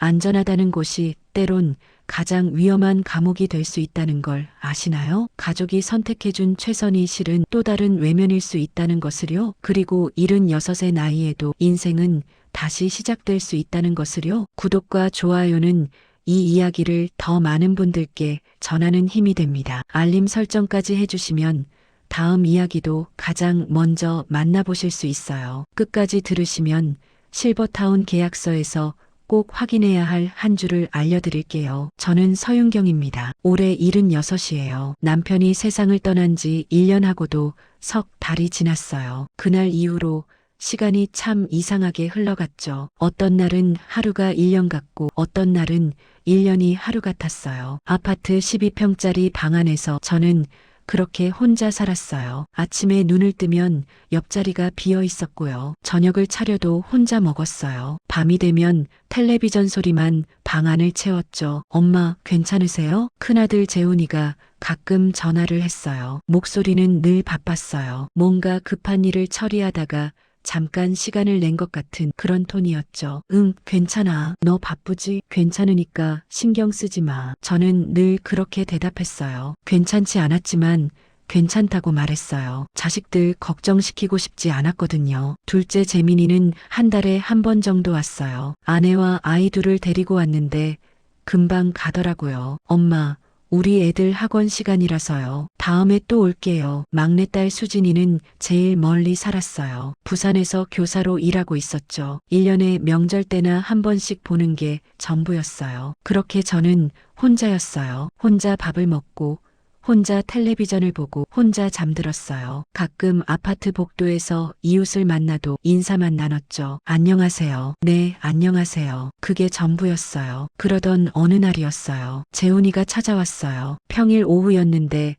안전하다는 곳이 때론 가장 위험한 감옥이 될 수 있다는 걸 아시나요? 가족이 선택해준 최선이 실은 또 다른 외면일 수 있다는 것을요. 그리고 76의 나이에도 인생은 다시 시작될 수 있다는 것을요. 구독과 좋아요는 이 이야기를 더 많은 분들께 전하는 힘이 됩니다. 알림 설정까지 해주시면 다음 이야기도 가장 먼저 만나보실 수 있어요. 끝까지 들으시면 실버타운 계약서에서 꼭 확인해야 할 한 줄을 알려드릴게요. 저는 서윤경입니다. 올해 76이에요. 남편이 세상을 떠난 지 1년하고도 석 달이 지났어요. 그날 이후로 시간이 참 이상하게 흘러갔죠. 어떤 날은 하루가 1년 같고 어떤 날은 1년이 하루 같았어요. 아파트 12평짜리 방 안에서 저는 그렇게 혼자 살았어요. 아침에 눈을 뜨면 옆자리가 비어 있었고요. 저녁을 차려도 혼자 먹었어요. 밤이 되면 텔레비전 소리만 방 안을 채웠죠. 엄마, 괜찮으세요? 큰아들 재훈이가 가끔 전화를 했어요. 목소리는 늘 바빴어요. 뭔가 급한 일을 처리하다가 잠깐 시간을 낸 것 같은 그런 톤이었죠. 응, 괜찮아. 너 바쁘지? 괜찮으니까 신경 쓰지 마. 저는 늘 그렇게 대답했어요. 괜찮지 않았지만 괜찮다고 말했어요. 자식들 걱정시키고 싶지 않았거든요. 둘째 재민이는 한 달에 한 번 정도 왔어요. 아내와 아이 둘을 데리고 왔는데 금방 가더라고요. 엄마, 우리 애들 학원 시간이라서요. 다음에 또 올게요. 막내딸 수진이는 제일 멀리 살았어요. 부산에서 교사로 일하고 있었죠. 1년에 명절 때나 한 번씩 보는 게 전부였어요. 그렇게 저는 혼자였어요. 혼자 밥을 먹고 혼자 텔레비전을 보고 혼자 잠들었어요. 가끔 아파트 복도에서 이웃을 만나도 인사만 나눴죠. 안녕하세요. 네, 안녕하세요. 그게 전부였어요. 그러던 어느 날이었어요. 재훈이가 찾아왔어요. 평일 오후였는데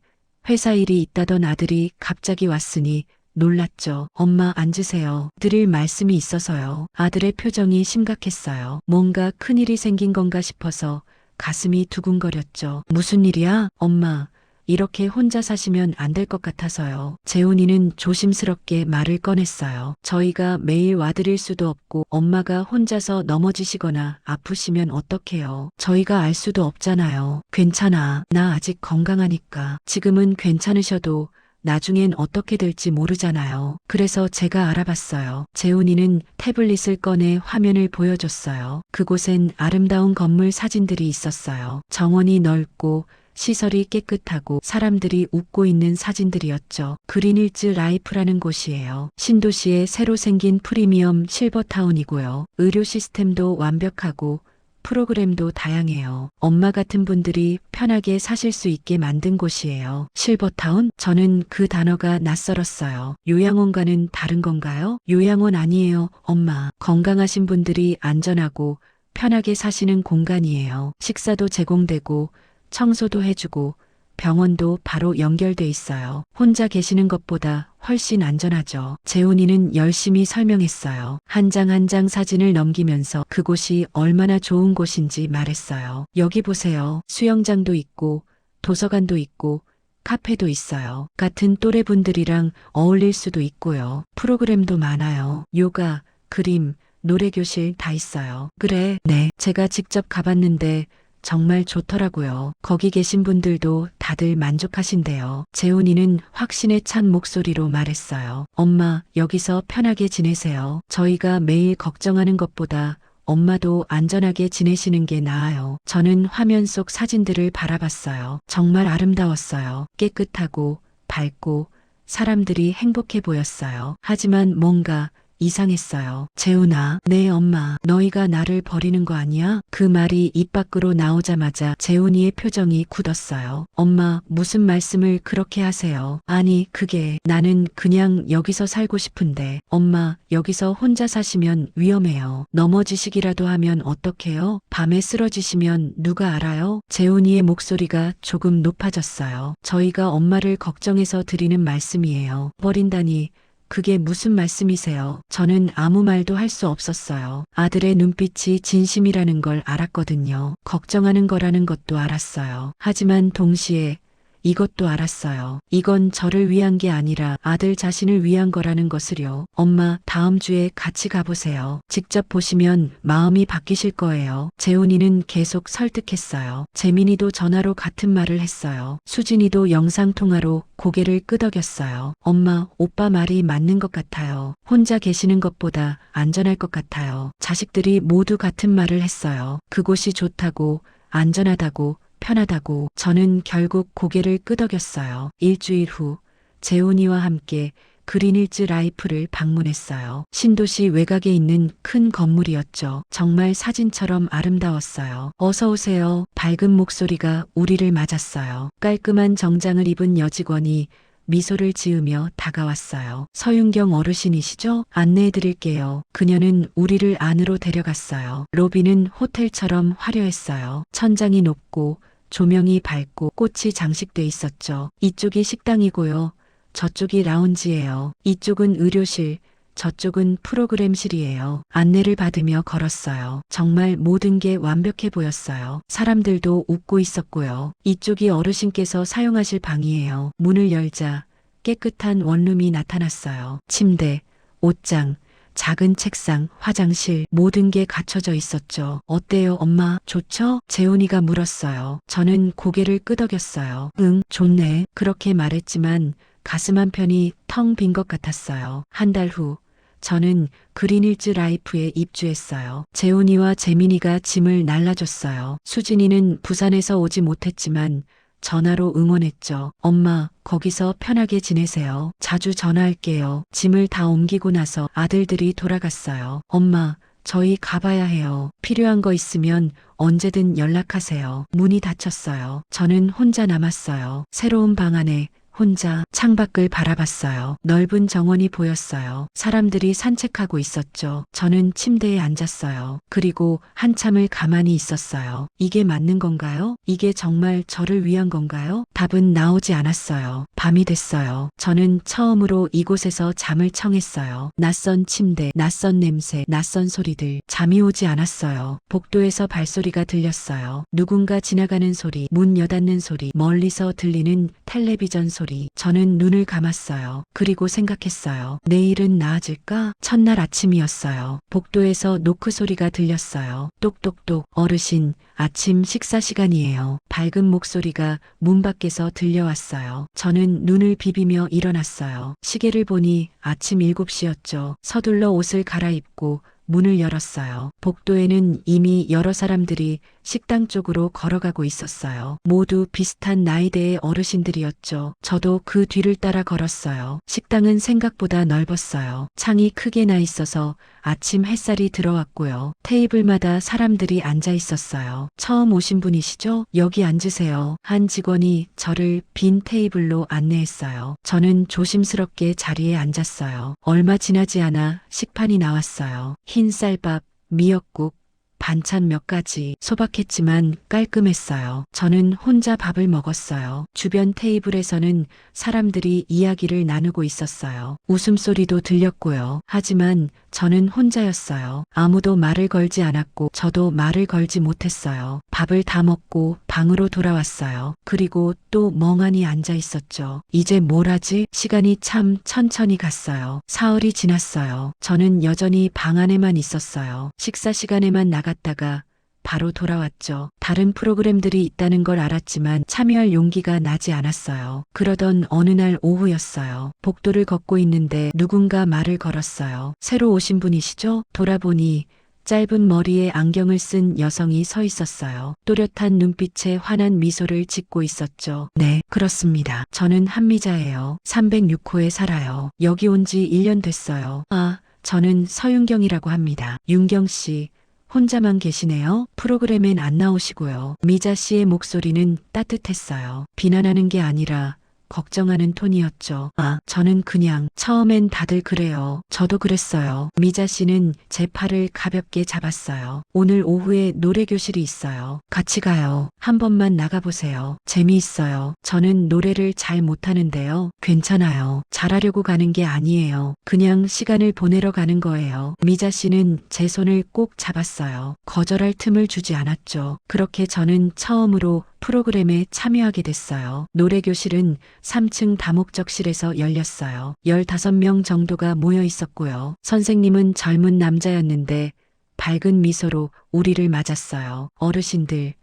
회사 일이 있다던 아들이 갑자기 왔으니 놀랐죠. 엄마, 앉으세요. 드릴 말씀이 있어서요. 아들의 표정이 심각했어요. 뭔가 큰일이 생긴 건가 싶어서 가슴이 두근거렸죠. 무슨 일이야? 엄마, 이렇게 혼자 사시면 안 될 것 같아서요. 재훈이는 조심스럽게 말을 꺼냈어요. 저희가 매일 와드릴 수도 없고 엄마가 혼자서 넘어지시거나 아프시면 어떡해요. 저희가 알 수도 없잖아요. 괜찮아. 나 아직 건강하니까. 지금은 괜찮으셔도 나중엔 어떻게 될지 모르잖아요. 그래서 제가 알아봤어요. 재훈이는 태블릿을 꺼내 화면을 보여줬어요. 그곳엔 아름다운 건물 사진들이 있었어요. 정원이 넓고 시설이 깨끗하고 사람들이 웃고 있는 사진들이었죠. 그린힐즈 라이프라는 곳이에요. 신도시에 새로 생긴 프리미엄 실버타운이고요. 의료 시스템도 완벽하고 프로그램도 다양해요. 엄마 같은 분들이 편하게 사실 수 있게 만든 곳이에요. 실버타운? 저는 그 단어가 낯설었어요. 요양원과는 다른 건가요? 요양원 아니에요, 엄마. 건강하신 분들이 안전하고 편하게 사시는 공간이에요. 식사도 제공되고 청소도 해주고 병원도 바로 연결돼 있어요. 혼자 계시는 것보다 훨씬 안전하죠. 재훈이는 열심히 설명했어요. 한 장 한 장 사진을 넘기면서 그곳이 얼마나 좋은 곳인지 말했어요. 여기 보세요. 수영장도 있고 도서관도 있고 카페도 있어요. 같은 또래 분들이랑 어울릴 수도 있고요. 프로그램도 많아요. 요가, 그림, 노래교실 다 있어요. 그래, 네. 제가 직접 가봤는데 정말 좋더라고요. 거기 계신 분들도 다들 만족하신대요. 재훈이는 확신에 찬 목소리로 말했어요. 엄마, 여기서 편하게 지내세요. 저희가 매일 걱정하는 것보다 엄마도 안전하게 지내시는 게 나아요. 저는 화면 속 사진들을 바라봤어요. 정말 아름다웠어요. 깨끗하고 밝고 사람들이 행복해 보였어요. 하지만 뭔가 이상했어요. 재훈아, 네 엄마, 너희가 나를 버리는 거 아니야? 그 말이 입 밖으로 나오자마자 재훈이의 표정이 굳었어요. 엄마, 무슨 말씀을 그렇게 하세요? 아니, 그게 나는 그냥 여기서 살고 싶은데. 엄마, 여기서 혼자 사시면 위험해요. 넘어지시기라도 하면 어떡해요? 밤에 쓰러지시면 누가 알아요? 재훈이의 목소리가 조금 높아졌어요. 저희가 엄마를 걱정해서 드리는 말씀이에요. 버린다니. 그게 무슨 말씀이세요? 저는 아무 말도 할 수 없었어요. 아들의 눈빛이 진심이라는 걸 알았거든요. 걱정하는 거라는 것도 알았어요. 하지만 동시에 이것도 알았어요. 이건 저를 위한 게 아니라 아들 자신을 위한 거라는 것을요. 엄마, 다음 주에 같이 가보세요. 직접 보시면 마음이 바뀌실 거예요. 재훈이는 계속 설득했어요. 재민이도 전화로 같은 말을 했어요. 수진이도 영상통화로 고개를 끄덕였어요. 엄마, 오빠 말이 맞는 것 같아요. 혼자 계시는 것보다 안전할 것 같아요. 자식들이 모두 같은 말을 했어요. 그곳이 좋다고, 안전하다고, 편하다고. 저는 결국 고개를 끄덕였어요. 일주일 후 재훈이와 함께 그린힐즈 라이프를 방문했어요. 신도시 외곽에 있는 큰 건물이었죠. 정말 사진처럼 아름다웠어요. 어서 오세요. 밝은 목소리가 우리를 맞았어요. 깔끔한 정장을 입은 여직원이 미소를 지으며 다가왔어요. 서윤경 어르신이시죠? 안내해 드릴게요. 그녀는 우리를 안으로 데려갔어요. 로비는 호텔처럼 화려했어요. 천장이 높고 조명이 밝고 꽃이 장식돼 있었죠. 이쪽이 식당이고요. 저쪽이 라운지예요. 이쪽은 의료실, 저쪽은 프로그램실이에요. 안내를 받으며 걸었어요. 정말 모든 게 완벽해 보였어요. 사람들도 웃고 있었고요. 이쪽이 어르신께서 사용하실 방이에요. 문을 열자 깨끗한 원룸이 나타났어요. 침대, 옷장, 작은 책상, 화장실, 모든 게 갖춰져 있었죠. 어때요, 엄마? 좋죠? 재훈이가 물었어요. 저는 고개를 끄덕였어요. 응, 좋네. 그렇게 말했지만 가슴 한편이 텅 빈 것 같았어요. 한 달 후, 저는 그린힐즈 라이프에 입주했어요. 재훈이와 재민이가 짐을 날라줬어요. 수진이는 부산에서 오지 못했지만 전화로 응원했죠. 엄마, 거기서 편하게 지내세요. 자주 전화할게요. 짐을 다 옮기고 나서 아들들이 돌아갔어요. 엄마, 저희 가봐야 해요. 필요한 거 있으면 언제든 연락하세요. 문이 닫혔어요. 저는 혼자 남았어요. 새로운 방 안에 혼자 창밖을 바라봤어요. 넓은 정원이 보였어요. 사람들이 산책하고 있었죠. 저는 침대에 앉았어요. 그리고 한참을 가만히 있었어요. 이게 맞는 건가요? 이게 정말 저를 위한 건가요? 답은 나오지 않았어요. 밤이 됐어요. 저는 처음으로 이곳에서 잠을 청했어요. 낯선 침대, 낯선 냄새, 낯선 소리들. 잠이 오지 않았어요. 복도에서 발소리가 들렸어요. 누군가 지나가는 소리, 문 여닫는 소리, 멀리서 들리는 텔레비전 소리. 저는 눈을 감았어요. 그리고 생각했어요. 내일은 나아질까? 첫날 아침이었어요. 복도에서 노크 소리가 들렸어요. 똑똑똑. 어르신, 아침 식사 시간이에요. 밝은 목소리가 문 밖에서 들려왔어요. 저는 눈을 비비며 일어났어요. 시계를 보니 아침 7시였죠. 서둘러 옷을 갈아입고 문을 열었어요. 복도에는 이미 여러 사람들이 식당 쪽으로 걸어가고 있었어요. 모두 비슷한 나이대의 어르신들이었죠. 저도 그 뒤를 따라 걸었어요. 식당은 생각보다 넓었어요. 창이 크게 나 있어서 아침 햇살이 들어왔고요. 테이블마다 사람들이 앉아 있었어요. 처음 오신 분이시죠? 여기 앉으세요. 한 직원이 저를 빈 테이블로 안내했어요. 저는 조심스럽게 자리에 앉았어요. 얼마 지나지 않아 식판이 나왔어요. 흰 쌀밥, 미역국, 반찬 몇 가지. 소박했지만 깔끔했어요. 저는 혼자 밥을 먹었어요. 주변 테이블에서는 사람들이 이야기를 나누고 있었어요. 웃음소리도 들렸고요. 하지만 저는 혼자였어요. 아무도 말을 걸지 않았고 저도 말을 걸지 못했어요. 밥을 다 먹고 방으로 돌아왔어요. 그리고 또 멍하니 앉아 있었죠. 이제 뭘 하지? 시간이 참 천천히 갔어요. 사흘이 지났어요. 저는 여전히 방 안에만 있었어요. 식사 시간에만 나갔다가 바로 돌아왔죠. 다른 프로그램들이 있다는 걸 알았지만 참여할 용기가 나지 않았어요. 그러던 어느 날 오후였어요. 복도를 걷고 있는데 누군가 말을 걸었어요. 새로 오신 분이시죠? 돌아보니 짧은 머리에 안경을 쓴 여성이 서 있었어요. 또렷한 눈빛에 환한 미소를 짓고 있었죠. 네, 그렇습니다. 저는 한미자예요. 306호에 살아요. 여기 온 지 1년 됐어요. 아, 저는 서윤경이라고 합니다. 윤경 씨, 혼자만 계시네요. 프로그램엔 안 나오시고요. 미자 씨의 목소리는 따뜻했어요. 비난하는 게 아니라 걱정하는 톤이었죠. 아, 저는 그냥 처음엔 다들 그래요. 저도 그랬어요. 미자 씨는 제 팔을 가볍게 잡았어요. 오늘 오후에 노래 교실이 있어요. 같이 가요. 한 번만 나가보세요. 재미있어요. 저는 노래를 잘 못하는데요. 괜찮아요. 잘하려고 가는 게 아니에요. 그냥 시간을 보내러 가는 거예요. 미자 씨는 제 손을 꼭 잡았어요. 거절할 틈을 주지 않았죠. 그렇게 저는 처음으로 프로그램에 참여하게 됐어요. 노래교실은 3층 다목적실에서 열렸어요. 15명 정도가 모여 있었고요. 선생님은 젊은 남자였는데 밝은 미소로 우리를 맞았어요. 어르신들,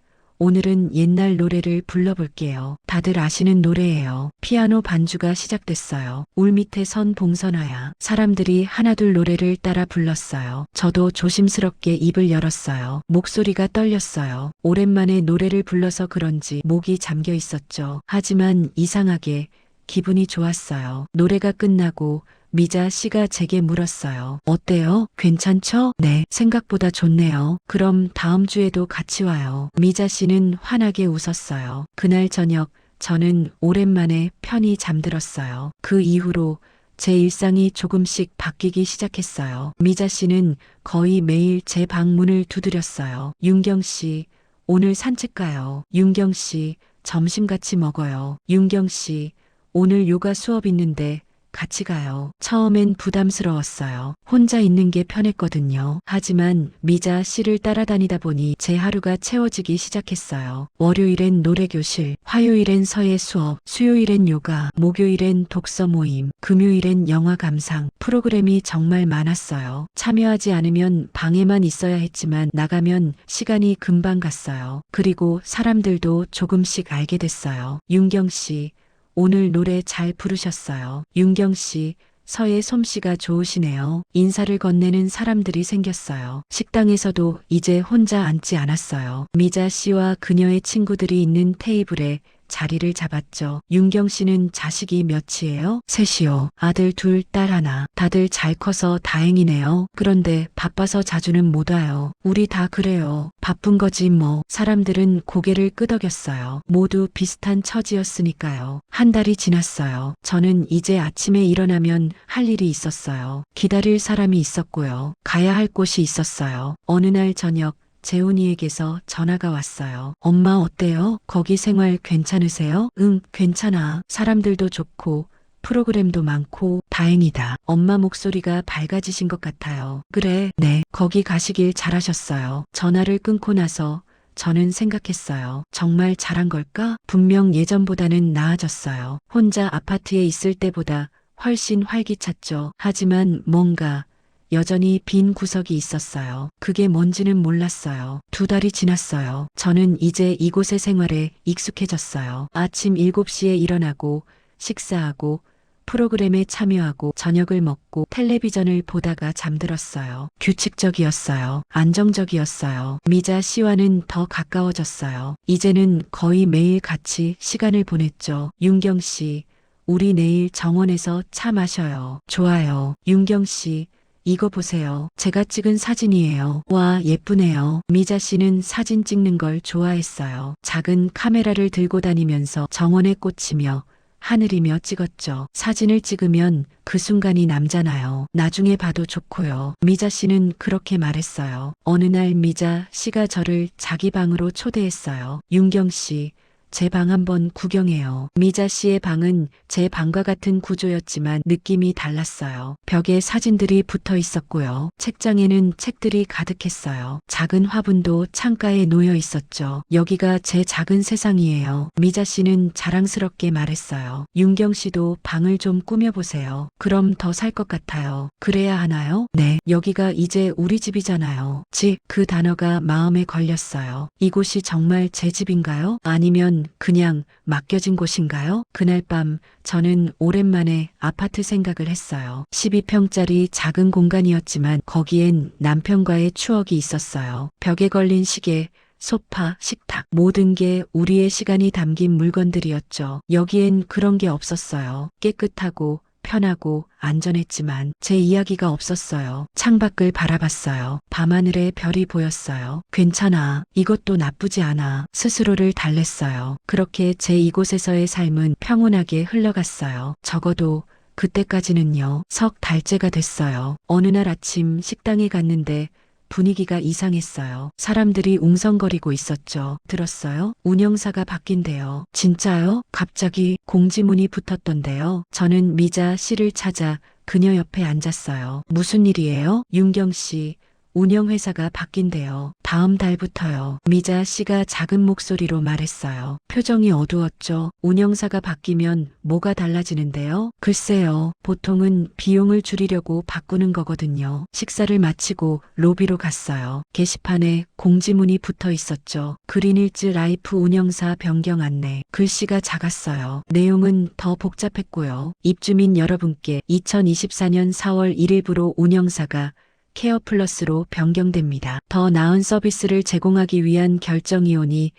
오늘은 옛날 노래를 불러볼게요. 다들 아시는 노래예요. 피아노 반주가 시작됐어요. 울 밑에 선 봉선화야. 사람들이 하나둘 노래를 따라 불렀어요. 저도 조심스럽게 입을 열었어요. 목소리가 떨렸어요. 오랜만에 노래를 불러서 그런지 목이 잠겨 있었죠. 하지만 이상하게 기분이 좋았어요. 노래가 끝나고 미자 씨가 제게 물었어요. 어때요? 괜찮죠? 네, 생각보다 좋네요. 그럼 다음 주에도 같이 와요. 미자 씨는 환하게 웃었어요. 그날 저녁 저는 오랜만에 편히 잠들었어요. 그 이후로 제 일상이 조금씩 바뀌기 시작했어요. 미자 씨는 거의 매일 제 방문을 두드렸어요. 윤경 씨, 오늘 산책 가요. 윤경 씨, 점심 같이 먹어요. 윤경 씨, 오늘 요가 수업 있는데 같이 가요. 처음엔 부담스러웠어요. 혼자 있는 게 편했거든요. 하지만 미자 씨를 따라다니다 보니 제 하루가 채워지기 시작했어요. 월요일엔 노래교실, 화요일엔 서예 수업, 수요일엔 요가, 목요일엔 독서 모임, 금요일엔 영화 감상. 프로그램이 정말 많았어요. 참여하지 않으면 방에만 있어야 했지만 나가면 시간이 금방 갔어요. 그리고 사람들도 조금씩 알게 됐어요. 윤경 씨, 오늘 노래 잘 부르셨어요. 윤경 씨, 서예 솜씨가 좋으시네요. 인사를 건네는 사람들이 생겼어요. 식당에서도 이제 혼자 앉지 않았어요. 미자 씨와 그녀의 친구들이 있는 테이블에 자리를 잡았죠. 윤경 씨는 자식이 몇이에요? 셋이요. 아들 둘, 딸 하나. 다들 잘 커서 다행이네요. 그런데 바빠서 자주는 못 와요. 우리 다 그래요. 바쁜 거지 뭐. 사람들은 고개를 끄덕였어요. 모두 비슷한 처지였으니까요. 한 달이 지났어요. 저는 이제 아침에 일어나면 할 일이 있었어요. 기다릴 사람이 있었고요. 가야 할 곳이 있었어요. 어느 날 저녁 재훈이에게서 전화가 왔어요. 엄마 어때요? 거기 생활 괜찮으세요? 응, 괜찮아. 사람들도 좋고 프로그램도 많고 다행이다. 엄마 목소리가 밝아지신 것 같아요. 그래, 네, 거기 가시길 잘하셨어요. 전화를 끊고 나서 저는 생각했어요. 정말 잘한 걸까? 분명 예전보다는 나아졌어요. 혼자 아파트에 있을 때보다 훨씬 활기찼죠. 하지만 뭔가 여전히 빈 구석이 있었어요. 그게 뭔지는 몰랐어요. 2달이 지났어요. 저는 이제 이곳의 생활에 익숙해졌어요. 아침 7시에 일어나고 식사하고 프로그램에 참여하고 저녁을 먹고 텔레비전을 보다가 잠들었어요. 규칙적이었어요. 안정적이었어요. 미자 씨와는 더 가까워졌어요. 이제는 거의 매일 같이 시간을 보냈죠. 윤경 씨, 우리 내일 정원에서 차 마셔요. 좋아요. 윤경 씨, 이거 보세요. 제가 찍은 사진이에요. 와, 예쁘네요. 미자 씨는 사진 찍는 걸 좋아했어요. 작은 카메라를 들고 다니면서 정원에 꽂히며 하늘이며 찍었죠. 사진을 찍으면 그 순간이 남잖아요. 나중에 봐도 좋고요. 미자 씨는 그렇게 말했어요. 어느 날 미자 씨가 저를 자기 방으로 초대했어요. 윤경 씨, 제 방 한번 구경해요. 미자 씨의 방은 제 방과 같은 구조였지만 느낌이 달랐어요. 벽에 사진들이 붙어 있었고요. 책장에는 책들이 가득했어요. 작은 화분도 창가에 놓여 있었죠. 여기가 제 작은 세상이에요. 미자 씨는 자랑스럽게 말했어요. 윤경 씨도 방을 좀 꾸며보세요. 그럼 더 살 것 같아요. 그래야 하나요? 네, 여기가 이제 우리 집이잖아요. 집, 그 단어가 마음에 걸렸어요. 이곳이 정말 제 집인가요? 아니면 그냥 맡겨진 곳인가요? 그날 밤 저는 오랜만에 아파트 생각을 했어요. 12평짜리 작은 공간이었지만 거기엔 남편과의 추억이 있었어요. 벽에 걸린 시계, 소파, 식탁, 모든 게 우리의 시간이 담긴 물건들이었죠. 여기엔 그런 게 없었어요. 깨끗하고 편하고 안전했지만 제 이야기가 없었어요. 창밖을 바라봤어요. 밤하늘에 별이 보였어요. 괜찮아. 이것도 나쁘지 않아. 스스로를 달랬어요. 그렇게 제 이곳에서의 삶은 평온하게 흘러갔어요. 적어도 그때까지는요. 석 달째가 됐어요. 어느 날 아침 식당에 갔는데 분위기가 이상했어요. 사람들이 웅성거리고 있었죠. 들었어요? 운영사가 바뀐대요. 진짜요? 갑자기 공지문이 붙었던데요. 저는 미자 씨를 찾아 그녀 옆에 앉았어요. 무슨 일이에요? 윤경 씨, 운영회사가 바뀐대요. 다음 달부터요. 미자 씨가 작은 목소리로 말했어요. 표정이 어두웠죠. 운영사가 바뀌면 뭐가 달라지는데요? 글쎄요. 보통은 비용을 줄이려고 바꾸는 거거든요. 식사를 마치고 로비로 갔어요. 게시판에 공지문이 붙어 있었죠. 그린힐즈 라이프 운영사 변경 안내. 글씨가 작았어요. 내용은 더 복잡했고요. 입주민 여러분께 2024년 4월 1일부로 운영사가 케어플러스로 변경됩니다. 더 나은 서비스를 제공하기 위한 결정이오니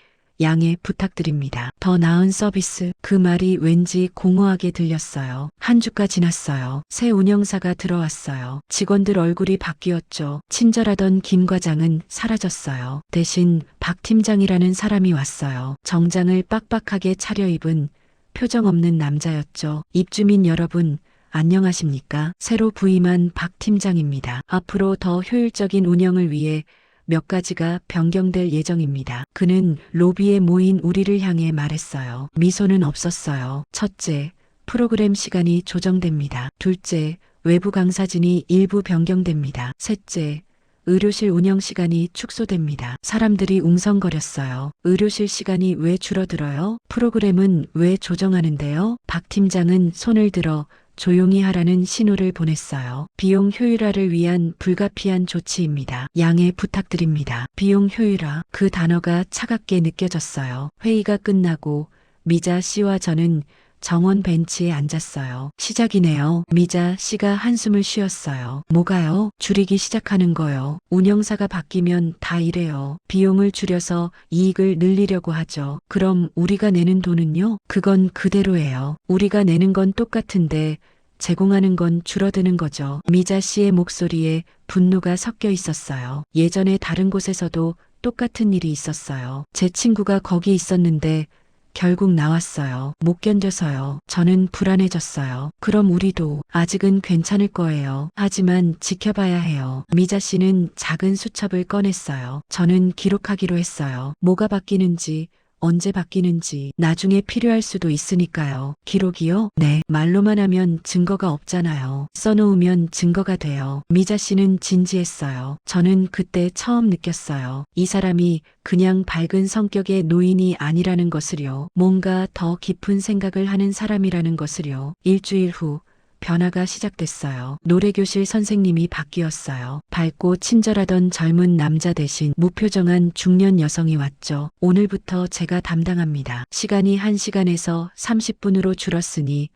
양해 부탁드립니다. 더 나은 서비스. 그 말이 왠지 공허하게 들렸어요. 한 주가 지났어요. 새 운영사가 들어왔어요. 직원들 얼굴이 바뀌었죠. 친절하던 김 과장은 사라졌어요. 대신 박 팀장이라는 사람이 왔어요. 정장을 빡빡하게 차려입은 표정 없는 남자였죠. 입주민 여러분, 안녕하십니까? 새로 부임한 박 팀장입니다. 앞으로 더 효율적인 운영을 위해 몇 가지가 변경될 예정입니다. 그는 로비에 모인 우리를 향해 말했어요. 미소는 없었어요. 첫째, 프로그램 시간이 조정됩니다. 둘째, 외부 강사진이 일부 변경됩니다. 셋째, 의료실 운영 시간이 축소됩니다. 사람들이 웅성거렸어요. 의료실 시간이 왜 줄어들어요? 프로그램은 왜 조정하는데요? 박 팀장은 손을 들어 조용히 하라는 신호를 보냈어요. 비용 효율화를 위한 불가피한 조치입니다. 양해 부탁드립니다. 비용 효율화. 그 단어가 차갑게 느껴졌어요. 회의가 끝나고 미자 씨와 저는 정원 벤치에 앉았어요. 시작이네요. 미자 씨가 한숨을 쉬었어요. 뭐가요? 줄이기 시작하는 거요. 운영사가 바뀌면 다 이래요. 비용을 줄여서 이익을 늘리려고 하죠. 그럼 우리가 내는 돈은요? 그건 그대로예요. 우리가 내는 건 똑같은데 제공하는 건 줄어드는 거죠. 미자 씨의 목소리에 분노가 섞여 있었어요. 예전에 다른 곳에서도 똑같은 일이 있었어요. 제 친구가 거기 있었는데 결국 나왔어요. 못 견뎌서요. 저는 불안해졌어요. 그럼 우리도 아직은 괜찮을 거예요. 하지만 지켜봐야 해요. 미자 씨는 작은 수첩을 꺼냈어요. 저는 기록하기로 했어요. 뭐가 바뀌는지, 언제 바뀌는지 나중에 필요할 수도 있으니까요. 기록이요? 네. 말로만 하면 증거가 없잖아요. 써놓으면 증거가 돼요. 미자 씨는 진지했어요. 저는 그때 처음 느꼈어요. 이 사람이 그냥 밝은 성격의 노인이 아니라는 것을요. 뭔가 더 깊은 생각을 하는 사람이라는 것을요. 일주일 후 변화가 시작됐어요. 노래교실 선생님이 바뀌었어요. 밝고 친절하던 젊은 남자 대신 무표정한 중년 여성이 왔죠. 오늘부터 제가 담당합니다. 시간이 1시간에서 30분으로 줄었으니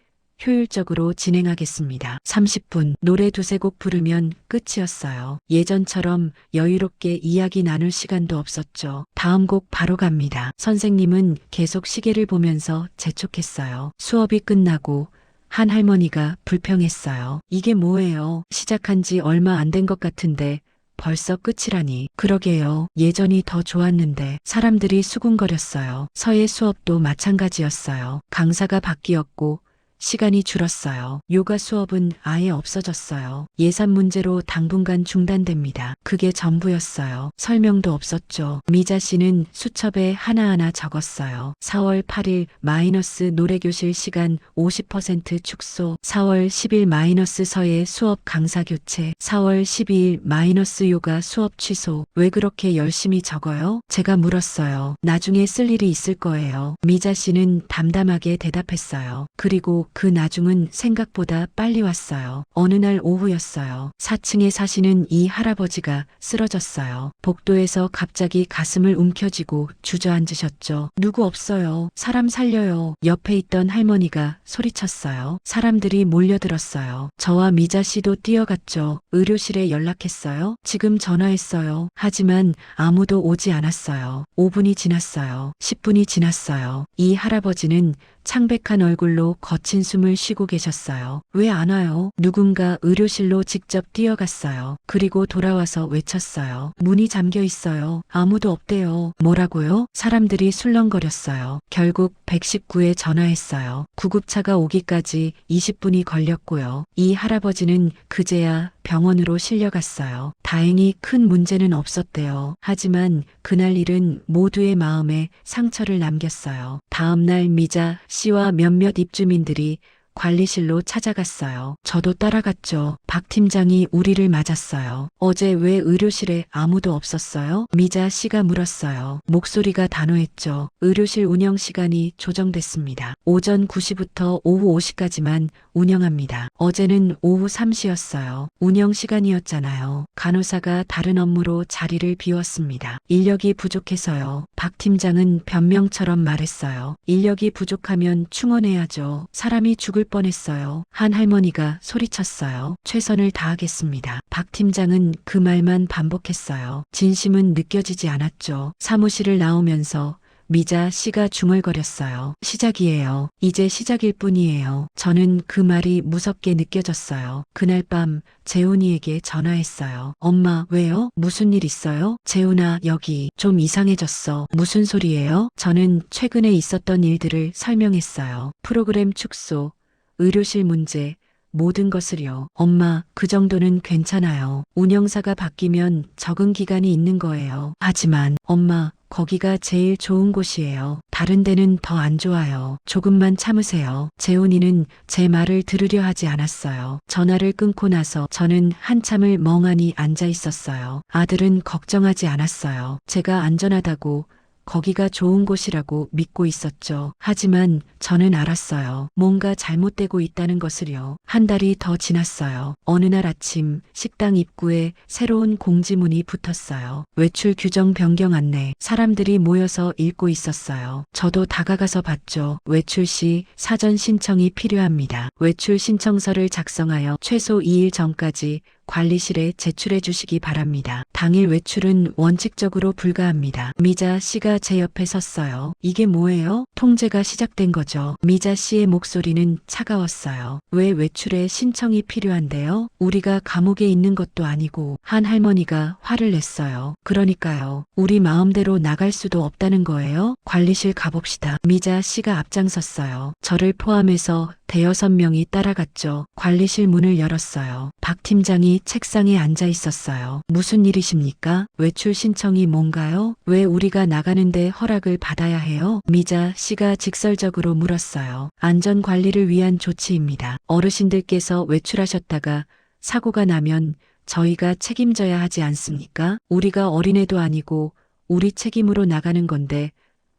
효율적으로 진행하겠습니다. 30분, 노래 두세 곡 부르면 끝이었어요. 예전처럼 여유롭게 이야기 나눌 시간도 없었죠. 다음 곡 바로 갑니다. 선생님은 계속 시계를 보면서 재촉했어요. 수업이 끝나고 한 할머니가 불평했어요. 이게 뭐예요? 시작한 지 얼마 안 된 것 같은데 벌써 끝이라니. 그러게요. 예전이 더 좋았는데. 사람들이 수군거렸어요. 서예 수업도 마찬가지였어요. 강사가 바뀌었고 시간이 줄었어요. 요가 수업은 아예 없어졌어요. 예산 문제로 당분간 중단됩니다. 그게 전부였어요. 설명도 없었죠. 미자 씨는 수첩에 하나하나 적었어요. 4월 8일 마이너스 노래교실 시간 50% 축소. 4월 10일 마이너스 서예 수업 강사 교체. 4월 12일 마이너스 요가 수업 취소. 왜 그렇게 열심히 적어요? 제가 물었어요. 나중에 쓸 일이 있을 거예요. 미자 씨는 담담하게 대답했어요. 그리고 그 나중은 생각보다 빨리 왔어요. 어느 날 오후였어요. 4층에 사시는 이 할아버지가 쓰러졌어요. 복도에서 갑자기 가슴을 움켜쥐고 주저앉으셨죠. 누구 없어요. 사람 살려요. 옆에 있던 할머니가 소리쳤어요. 사람들이 몰려들었어요. 저와 미자 씨도 뛰어갔죠. 의료실에 연락했어요. 지금 전화했어요. 하지만 아무도 오지 않았어요. 5분이 지났어요. 10분이 지났어요. 이 할아버지는 창백한 얼굴로 거친 숨을 쉬고 계셨어요. 왜 안 와요? 누군가 의료실로 직접 뛰어갔어요. 그리고 돌아와서 외쳤어요. 문이 잠겨 있어요. 아무도 없대요. 뭐라고요? 사람들이 술렁거렸어요. 결국 119에 전화했어요. 구급차가 오기까지 20분이 걸렸고요. 이 할아버지는 그제야 병원으로 실려갔어요. 다행히 큰 문제는 없었대요. 하지만 그날 일은 모두의 마음에 상처를 남겼어요. 다음 날 미자 씨와 몇몇 입주민들이 관리실로 찾아갔어요. 저도 따라갔죠. 박 팀장이 우리를 맞았어요. 어제 왜 의료실에 아무도 없었어요? 미자 씨가 물었어요. 목소리가 단호했죠. 의료실 운영 시간이 조정됐습니다. 오전 9시부터 오후 5시까지만 운영합니다. 어제는 오후 3시였어요. 운영 시간이었잖아요. 간호사가 다른 업무로 자리를 비웠습니다. 인력이 부족해서요. 박 팀장은 변명처럼 말했어요. 인력이 부족하면 충원해야죠. 사람이 죽을 뻔했어요. 한 할머니가 소리쳤어요. 최선을 다하겠습니다. 박 팀장은 그 말만 반복했어요. 진심은 느껴지지 않았죠. 사무실을 나오면서 미자 씨가 중얼거렸어요. 시작이에요. 이제 시작일 뿐이에요. 저는 그 말이 무섭게 느껴졌어요. 그날 밤 재훈이에게 전화했어요. 엄마, 왜요? 무슨 일 있어요? 재훈아, 여기 좀 이상해졌어. 무슨 소리예요? 저는 최근에 있었던 일들을 설명했어요. 프로그램 축소, 의료실 문제, 모든 것을요. 엄마, 그 정도는 괜찮아요. 운영사가 바뀌면 적응 기간이 있는 거예요. 하지만 엄마, 거기가 제일 좋은 곳이에요. 다른 데는 더 안 좋아요. 조금만 참으세요. 재훈이는 제 말을 들으려 하지 않았어요. 전화를 끊고 나서 저는 한참을 멍하니 앉아 있었어요. 아들은 걱정하지 않았어요. 제가 안전하다고, 거기가 좋은 곳이라고 믿고 있었죠. 하지만 저는 알았어요. 뭔가 잘못되고 있다는 것을요. 한 달이 더 지났어요. 어느 날 아침 식당 입구에 새로운 공지문이 붙었어요. 외출 규정 변경 안내. 사람들이 모여서 읽고 있었어요. 저도 다가가서 봤죠. 외출 시 사전 신청이 필요합니다. 외출 신청서를 작성하여 최소 2일 전까지 관리실에 제출해 주시기 바랍니다. 당일 외출은 원칙적으로 불가합니다. 미자 씨가 제 옆에 섰어요. 이게 뭐예요? 통제가 시작된 거죠. 미자 씨의 목소리는 차가웠어요. 왜 외출에 신청이 필요한데요? 우리가 감옥에 있는 것도 아니고. 한 할머니가 화를 냈어요. 그러니까요. 우리 마음대로 나갈 수도 없다는 거예요? 관리실 가봅시다. 미자 씨가 앞장섰어요. 저를 포함해서 대여섯 명이 따라갔죠. 관리실 문을 열었어요. 박 팀장이 책상에 앉아 있었어요. 무슨 일이십니까? 외출 신청이 뭔가요? 왜 우리가 나가는데 허락을 받아야 해요? 미자 씨가 직설적으로 물었어요. 안전 관리를 위한 조치입니다. 어르신들께서 외출하셨다가 사고가 나면 저희가 책임져야 하지 않습니까? 우리가 어린애도 아니고 우리 책임으로 나가는 건데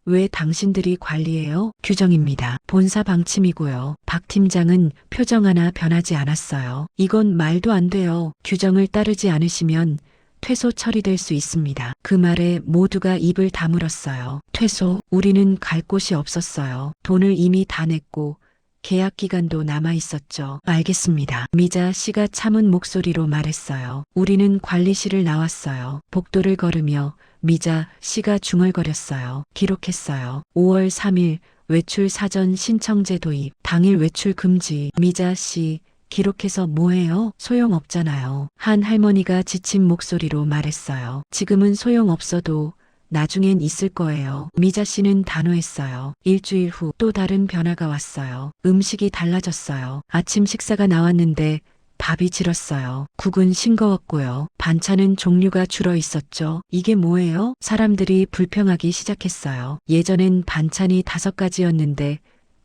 왜 당신들이 관리해요? 규정입니다. 본사 방침이고요. 박 팀장은 표정 하나 변하지 않았어요. 이건 말도 안 돼요. 규정을 따르지 않으시면 퇴소 처리될 수 있습니다. 그 말에 모두가 입을 다물었어요. 퇴소? 우리는 갈 곳이 없었어요. 돈을 이미 다 냈고 계약 기간도 남아 있었죠. 알겠습니다. 미자 씨가 참은 목소리로 말했어요. 우리는 관리실을 나왔어요. 복도를 걸으며 미자 씨가 중얼거렸어요. 기록했어요. 5월 3일 외출 사전 신청제 도입. 당일 외출 금지. 미자 씨 기록해서 뭐해요? 소용없잖아요. 한 할머니가 지친 목소리로 말했어요. 지금은 소용없어도 나중엔 있을 거예요. 미자 씨는 단호했어요. 일주일 후 또 다른 변화가 왔어요. 음식이 달라졌어요. 아침 식사가 나왔는데 밥이 질었어요. 국은 싱거웠고요. 반찬은 종류가 줄어 있었죠. 이게 뭐예요? 사람들이 불평하기 시작했어요. 예전엔 반찬이 5가지였는데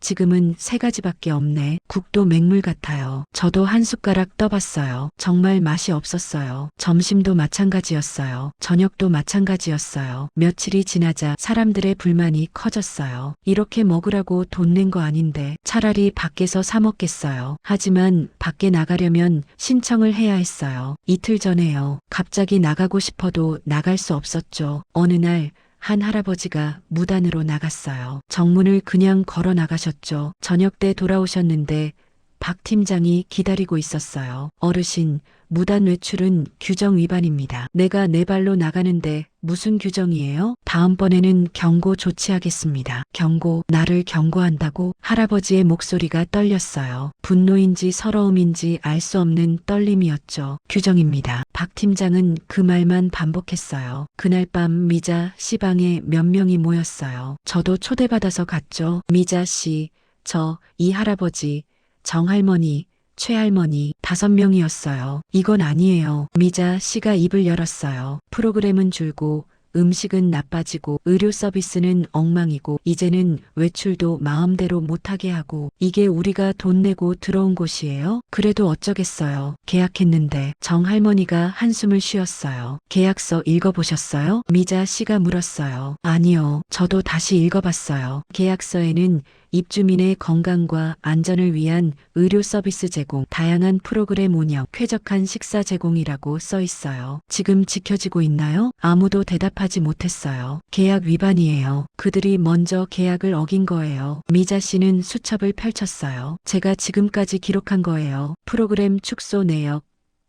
지금은 3가지밖에 없네. 국도 맹물 같아요. 저도 한 숟가락 떠봤어요. 정말 맛이 없었어요. 점심도 마찬가지였어요. 저녁도 마찬가지였어요. 며칠이 지나자 사람들의 불만이 커졌어요. 이렇게 먹으라고 돈 낸 거 아닌데 차라리 밖에서 사 먹겠어요. 하지만 밖에 나가려면 신청을 해야 했어요. 이틀 전에요. 갑자기 나가고 싶어도 나갈 수 없었죠. 어느 날 한 할아버지가 무단으로 나갔어요. 정문을 그냥 걸어 나가셨죠. 저녁 때 돌아오셨는데 박 팀장이 기다리고 있었어요. 어르신, 무단 외출은 규정 위반입니다. 내가 내 발로 나가는데 무슨 규정이에요? 다음번에는 경고 조치하겠습니다. 경고, 나를 경고한다고? 할아버지의 목소리가 떨렸어요. 분노인지 서러움인지 알 수 없는 떨림이었죠. 규정입니다. 박 팀장은 그 말만 반복했어요. 그날 밤 미자 씨 방에 몇 명이 모였어요. 저도 초대받아서 갔죠. 미자 씨, 이 할아버지, 정할머니, 최할머니 5명이었어요. 이건 아니에요. 미자 씨가 입을 열었어요. 프로그램은 줄고 음식은 나빠지고 의료 서비스는 엉망이고 이제는 외출도 마음대로 못하게 하고 이게 우리가 돈 내고 들어온 곳이에요? 그래도 어쩌겠어요. 계약했는데. 정할머니가 한숨을 쉬었어요. 계약서 읽어보셨어요? 미자 씨가 물었어요. 아니요. 저도 다시 읽어봤어요. 계약서에는 입주민의 건강과 안전을 위한 의료 서비스 제공, 다양한 프로그램 운영, 쾌적한 식사 제공이라고 써 있어요. 지금 지켜지고 있나요? 아무도 대답하지 못했어요. 계약 위반이에요. 그들이 먼저 계약을 어긴 거예요. 미자 씨는 수첩을 펼쳤어요. 제가 지금까지 기록한 거예요. 프로그램 축소 내역,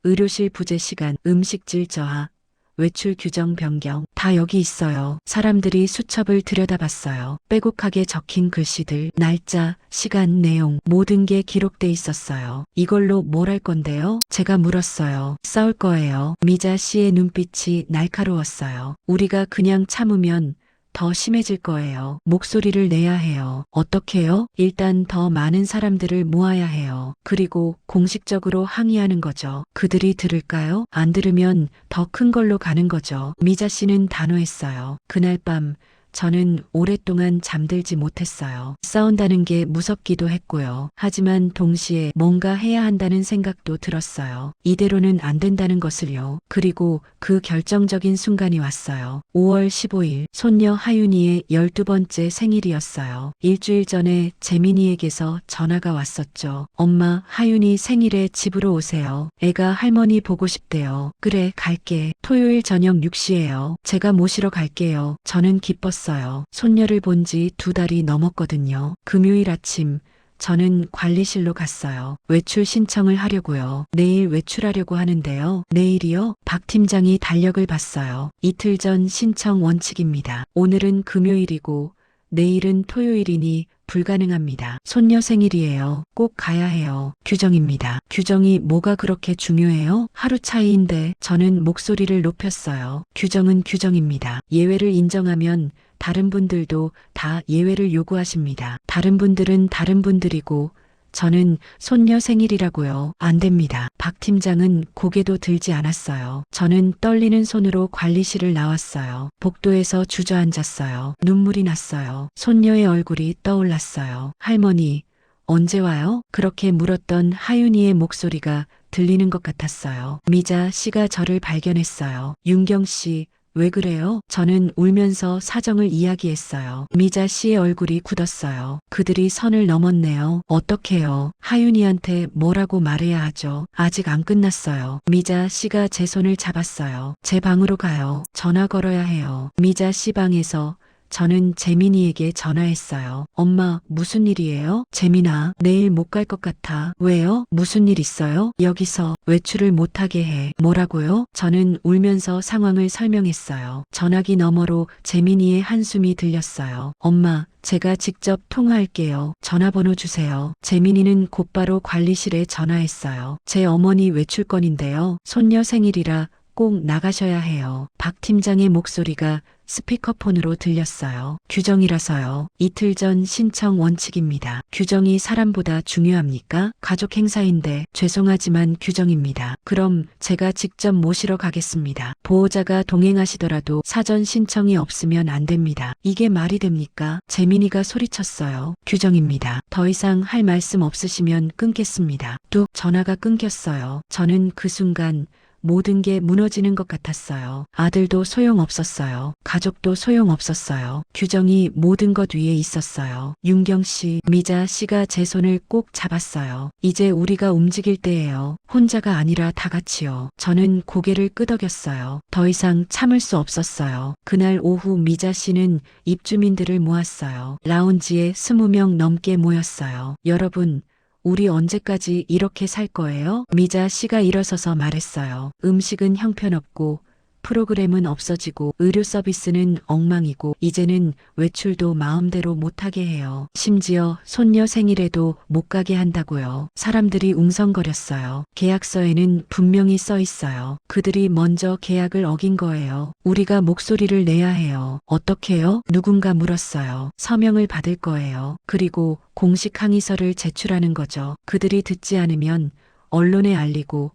의료실 부재 시간, 음식질 저하, 외출 규정 변경 다 여기 있어요. 사람들이 수첩을 들여다봤어요. 빼곡하게 적힌 글씨들, 날짜, 시간, 내용 모든 게 기록돼 있었어요. 이걸로 뭘 할 건데요? 제가 물었어요. 싸울 거예요. 미자 씨의 눈빛이 날카로웠어요. 우리가 그냥 참으면 더 심해질 거예요. 목소리를 내야 해요. 어떻게요? 일단 더 많은 사람들을 모아야 해요. 그리고 공식적으로 항의하는 거죠. 그들이 들을까요? 안 들으면 더 큰 걸로 가는 거죠. 미자 씨는 단호했어요. 그날 밤 저는 오랫동안 잠들지 못했어요. 싸운다는 게 무섭기도 했고요. 하지만 동시에 뭔가 해야 한다는 생각도 들었어요. 이대로는 안 된다는 것을요. 그리고 그 결정적인 순간이 왔어요. 5월 15일 손녀 하윤이의 12번째 생일이었어요. 일주일 전에 재민이에게서 전화가 왔었죠. 엄마, 하윤이 생일에 집으로 오세요. 애가 할머니 보고 싶대요. 그래, 갈게. 토요일 저녁 6시예요. 제가 모시러 갈게요. 저는 기뻤어요. 손녀를 본 지 2달이 넘었거든요. 금요일 아침 저는 관리실로 갔어요. 외출 신청을 하려고요. 내일 외출하려고 하는데요. 내일이요? 박 팀장이 달력을 봤어요. 이틀 전 신청 원칙입니다. 오늘은 금요일이고 내일은 토요일이니 불가능합니다. 손녀 생일이에요. 꼭 가야 해요. 규정입니다. 규정이 뭐가 그렇게 중요해요? 하루 차이인데. 저는 목소리를 높였어요. 규정은 규정입니다. 예외를 인정하면 다른 분들도 다 예외를 요구하십니다. 다른 분들은 다른 분들이고 저는 손녀 생일이라고요. 안 됩니다. 박 팀장은 고개도 들지 않았어요. 저는 떨리는 손으로 관리실을 나왔어요. 복도에서 주저앉았어요. 눈물이 났어요. 손녀의 얼굴이 떠올랐어요. 할머니, 언제 와요? 그렇게 물었던 하윤이의 목소리가 들리는 것 같았어요. 미자 씨가 저를 발견했어요. 윤경 씨, 왜 그래요? 저는 울면서 사정을 이야기했어요. 미자 씨의 얼굴이 굳었어요. 그들이 선을 넘었네요. 어떡해요? 하윤이한테 뭐라고 말해야 하죠? 아직 안 끝났어요. 미자 씨가 제 손을 잡았어요. 제 방으로 가요. 전화 걸어야 해요. 미자 씨 방에서 저는 재민이에게 전화했어요. 엄마, 무슨 일이에요? 재민아, 내일 못 갈 것 같아. 왜요? 무슨 일 있어요? 여기서 외출을 못하게 해. 뭐라고요? 저는 울면서 상황을 설명했어요. 전화기 너머로 재민이의 한숨이 들렸어요. 엄마, 제가 직접 통화할게요. 전화번호 주세요. 재민이는 곧바로 관리실에 전화했어요. 제 어머니 외출건인데요. 손녀 생일이라 꼭 나가셔야 해요. 박 팀장의 목소리가 스피커폰으로 들렸어요. 규정이라서요. 이틀 전 신청 원칙입니다. 규정이 사람보다 중요합니까? 가족 행사인데 죄송하지만 규정입니다. 그럼 제가 직접 모시러 가겠습니다. 보호자가 동행하시더라도 사전 신청이 없으면 안 됩니다. 이게 말이 됩니까? 재민이가 소리쳤어요. 규정입니다. 더 이상 할 말씀 없으시면 끊겠습니다. 뚝 전화가 끊겼어요. 저는 그 순간 모든 게 무너지는 것 같았어요. 아들도 소용없었어요. 가족도 소용없었어요. 규정이 모든 것 위에 있었어요. 윤경 씨, 미자 씨가 제 손을 꼭 잡았어요. 이제 우리가 움직일 때예요. 혼자가 아니라 다 같이요. 저는 고개를 끄덕였어요. 더 이상 참을 수 없었어요. 그날 오후 미자 씨는 입주민들을 모았어요. 라운지에 20명 넘게 모였어요. 여러분, 우리 언제까지 이렇게 살 거예요? 미자 씨가 일어서서 말했어요. 음식은 형편없고 프로그램은 없어지고 의료 서비스는 엉망이고 이제는 외출도 마음대로 못하게 해요. 심지어 손녀 생일에도 못 가게 한다고요. 사람들이 웅성거렸어요. 계약서에는 분명히 써 있어요. 그들이 먼저 계약을 어긴 거예요. 우리가 목소리를 내야 해요. 어떻게요? 누군가 물었어요. 서명을 받을 거예요. 그리고 공식 항의서를 제출하는 거죠. 그들이 듣지 않으면 언론에 알리고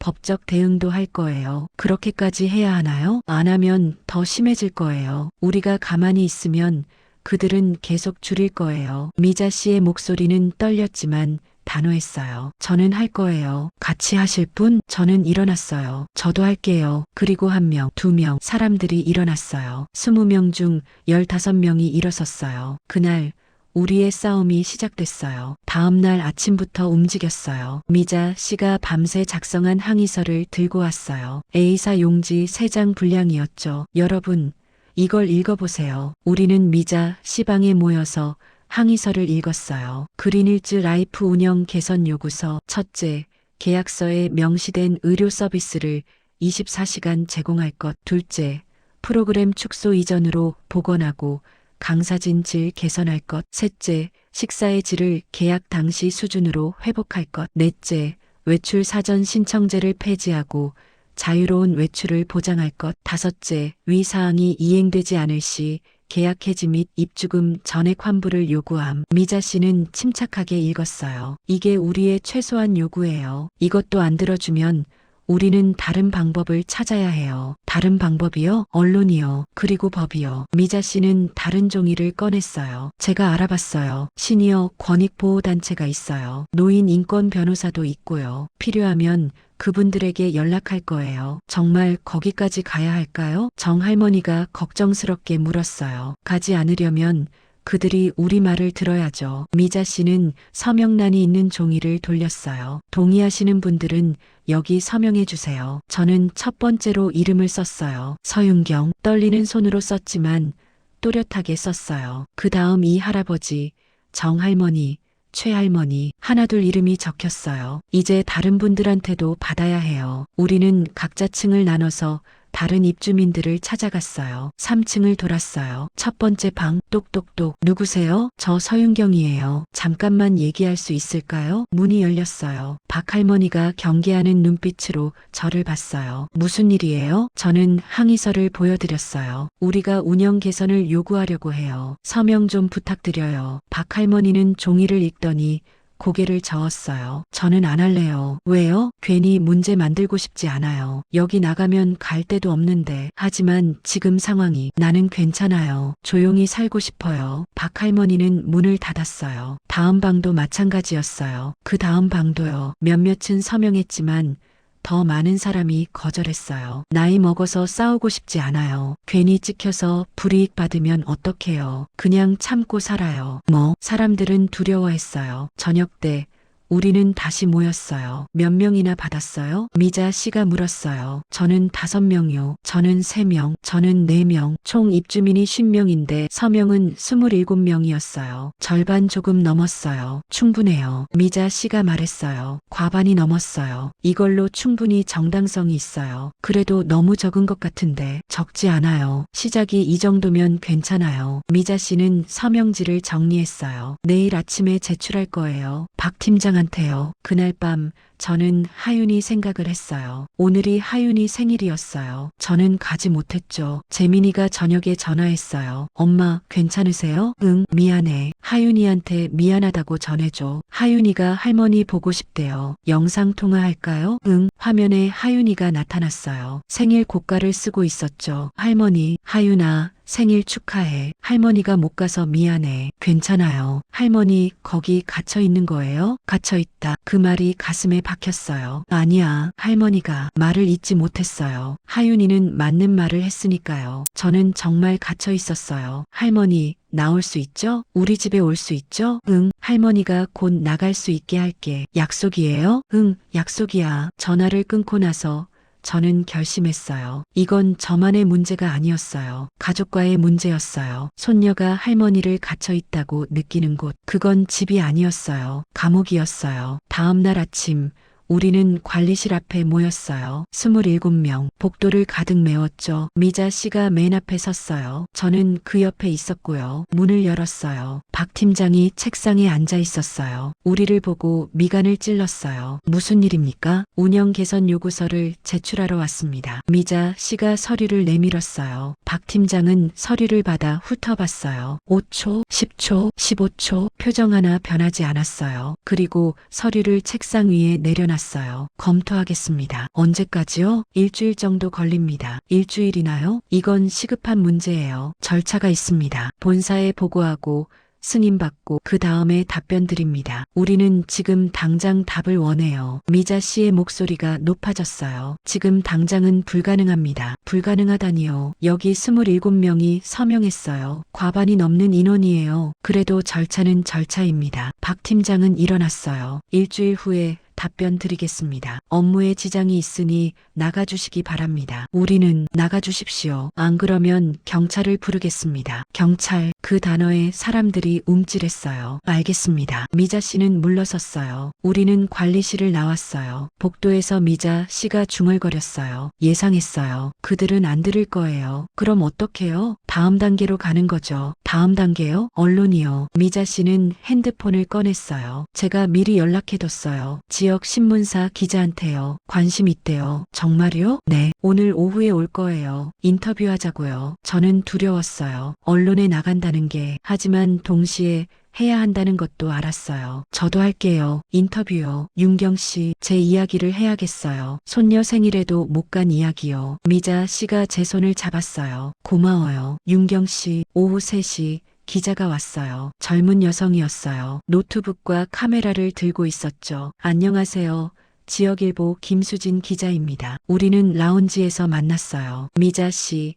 법적 대응도 할 거예요. 그렇게까지 해야 하나요? 안 하면 더 심해질 거예요. 우리가 가만히 있으면 그들은 계속 줄일 거예요. 미자 씨의 목소리는 떨렸지만 단호했어요. 저는 할 거예요. 같이 하실 분? 저는 일어났어요. 저도 할게요. 그리고 1명, 2명, 사람들이 일어났어요. 20명 중 15명이 일어섰어요. 그날 우리의 싸움이 시작됐어요. 다음 날 아침부터 움직였어요. 미자 씨가 밤새 작성한 항의서를 들고 왔어요. A사 용지 3장 분량이었죠. 여러분, 이걸 읽어보세요. 우리는 미자 씨방에 모여서 항의서를 읽었어요. 그린힐즈 라이프 운영 개선 요구서. 첫째, 계약서에 명시된 의료 서비스를 24시간 제공할 것. 둘째, 프로그램 축소 이전으로 복원하고 강사진 질 개선할 것. 셋째, 식사의 질을 계약 당시 수준으로 회복할 것. 넷째, 외출 사전 신청제를 폐지하고 자유로운 외출을 보장할 것. 다섯째, 위 사항이 이행되지 않을 시 계약 해지 및 입주금 전액 환불을 요구함. 미자 씨는 침착하게 읽었어요. 이게 우리의 최소한 요구예요. 이것도 안 들어주면 우리는 다른 방법을 찾아야 해요. 다른 방법이요? 언론이요. 그리고 법이요. 미자 씨는 다른 종이를 꺼냈어요. 제가 알아봤어요. 시니어 권익보호단체가 있어요. 노인 인권 변호사도 있고요. 필요하면 그분들에게 연락할 거예요. 정말 거기까지 가야 할까요? 정 할머니가 걱정스럽게 물었어요. 가지 않으려면 그들이 우리 말을 들어야죠. 미자 씨는 서명란이 있는 종이를 돌렸어요. 동의하시는 분들은 여기 서명해 주세요. 저는 첫 번째로 이름을 썼어요. 서윤경. 떨리는 손으로 썼지만 또렷하게 썼어요. 그 다음 이 할아버지, 정 할머니, 최 할머니, 하나둘 이름이 적혔어요. 이제 다른 분들한테도 받아야 해요. 우리는 각자 층을 나눠서 다른 입주민들을 찾아갔어요. 3층을 돌았어요. 첫 번째 방, 똑똑똑. 누구세요? 저 서윤경이에요. 잠깐만 얘기할 수 있을까요? 문이 열렸어요. 박 할머니가 경계하는 눈빛으로 저를 봤어요. 무슨 일이에요? 저는 항의서를 보여드렸어요. 우리가 운영 개선을 요구하려고 해요. 서명 좀 부탁드려요. 박 할머니는 종이를 읽더니 고개를 저었어요. 저는 안 할래요. 왜요? 괜히 문제 만들고 싶지 않아요. 여기 나가면 갈 데도 없는데. 하지만 지금 상황이 나는 괜찮아요. 조용히 살고 싶어요. 박 할머니는 문을 닫았어요. 다음 방도 마찬가지였어요. 그 다음 방도요. 몇몇은 서명했지만 더 많은 사람이 거절했어요. 나이 먹어서 싸우고 싶지 않아요. 괜히 찍혀서 불이익 받으면 어떡해요. 그냥 참고 살아요. 사람들은 두려워했어요. 저녁 때 우리는 다시 모였어요. 몇 명이나 받았어요? 미자 씨가 물었어요. 저는 5명이요. 저는 3명. 저는 4명. 총 입주민이 50명인데 서명은 27명이었어요. 절반 조금 넘었어요. 충분해요. 미자 씨가 말했어요. 과반이 넘었어요. 이걸로 충분히 정당성이 있어요. 그래도 너무 적은 것 같은데. 적지 않아요. 시작이 이 정도면 괜찮아요. 미자 씨는 서명지를 정리했어요. 내일 아침에 제출할 거예요. 박 팀장한테요. 그날 밤 저는 하윤이 생각을 했어요. 오늘이 하윤이 생일이었어요. 저는 가지 못했죠. 재민이가 저녁에 전화했어요. 엄마, 괜찮으세요? 응, 미안해. 하윤이한테 미안하다고 전해줘. 하윤이가 할머니 보고 싶대요. 영상통화할까요? 응. 화면에 하윤이가 나타났어요. 생일 고가를 쓰고 있었죠. 할머니, 하윤아, 생일 축하해. 할머니가 못 가서 미안해. 괜찮아요. 할머니, 거기 갇혀 있는 거예요? 갇혀 있다. 그 말이 가슴에 박혔어요. 아니야. 할머니가 말을 잇지 못했어요. 하윤이는 맞는 말을 했으니까요. 저는 정말 갇혀 있었어요. 할머니, 나올 수 있죠? 우리 집에 올 수 있죠? 응. 할머니가 곧 나갈 수 있게 할게. 약속이에요? 응, 약속이야. 전화를 끊고 나서 저는 결심했어요. 이건 저만의 문제가 아니었어요. 가족과의 문제였어요. 손녀가 할머니를 갇혀 있다고 느끼는 곳. 그건 집이 아니었어요. 감옥이었어요. 다음 날 아침 우리는 관리실 앞에 모였어요. 27명. 복도를 가득 메웠죠. 미자 씨가 맨 앞에 섰어요. 저는 그 옆에 있었고요. 문을 열었어요. 박 팀장이 책상에 앉아 있었어요. 우리를 보고 미간을 찔렀어요. 무슨 일입니까? 운영 개선 요구서를 제출하러 왔습니다. 미자 씨가 서류를 내밀었어요. 박 팀장은 서류를 받아 훑어봤어요. 5초, 10초, 15초. 표정 하나 변하지 않았어요. 그리고 서류를 책상 위에 내려놨어요. 나왔어요. 검토하겠습니다. 언제까지요? 일주일 정도 걸립니다. 일주일이나요? 이건 시급한 문제예요. 절차가 있습니다. 본사에 보고하고 승인받고 그 다음에 답변 드립니다. 우리는 지금 당장 답을 원해요. 미자 씨의 목소리가 높아졌어요. 지금 당장은 불가능합니다. 불가능하다니요. 여기 27명이 서명했어요. 과반이 넘는 인원이에요. 그래도 절차는 절차입니다. 박 팀장은 일어났어요. 일주일 후에 답변 드리겠습니다. 업무에 지장이 있으니 나가주시기 바랍니다. 우리는 나가주십시오. 안 그러면 경찰을 부르겠습니다. 경찰, 그 단어에 사람들이 움찔했어요. 알겠습니다. 미자 씨는 물러섰어요. 우리는 관리실을 나왔어요. 복도에서 미자 씨가 중얼거렸어요. 예상했어요. 그들은 안 들을 거예요. 그럼 어떡해요? 다음 단계로 가는 거죠. 다음 단계요? 언론이요. 미자 씨는 핸드폰을 꺼냈어요. 제가 미리 연락해뒀어요. 지역 신문사 기자한테요. 관심 있대요. 정말요? 네. 오늘 오후에 올 거예요. 인터뷰하자고요. 저는 두려웠어요. 언론에 나간다는 게. 하지만 동시에 해야 한다는 것도 알았어요. 저도 할게요. 인터뷰요. 윤경 씨, 제 이야기를 해야겠어요. 손녀 생일에도 못 간 이야기요. 미자 씨가 제 손을 잡았어요. 고마워요. 윤경 씨, 오후 3시. 기자가 왔어요. 젊은 여성이었어요. 노트북과 카메라를 들고 있었죠. 안녕하세요. 지역일보 김수진 기자입니다. 우리는 라운지에서 만났어요. 미자 씨,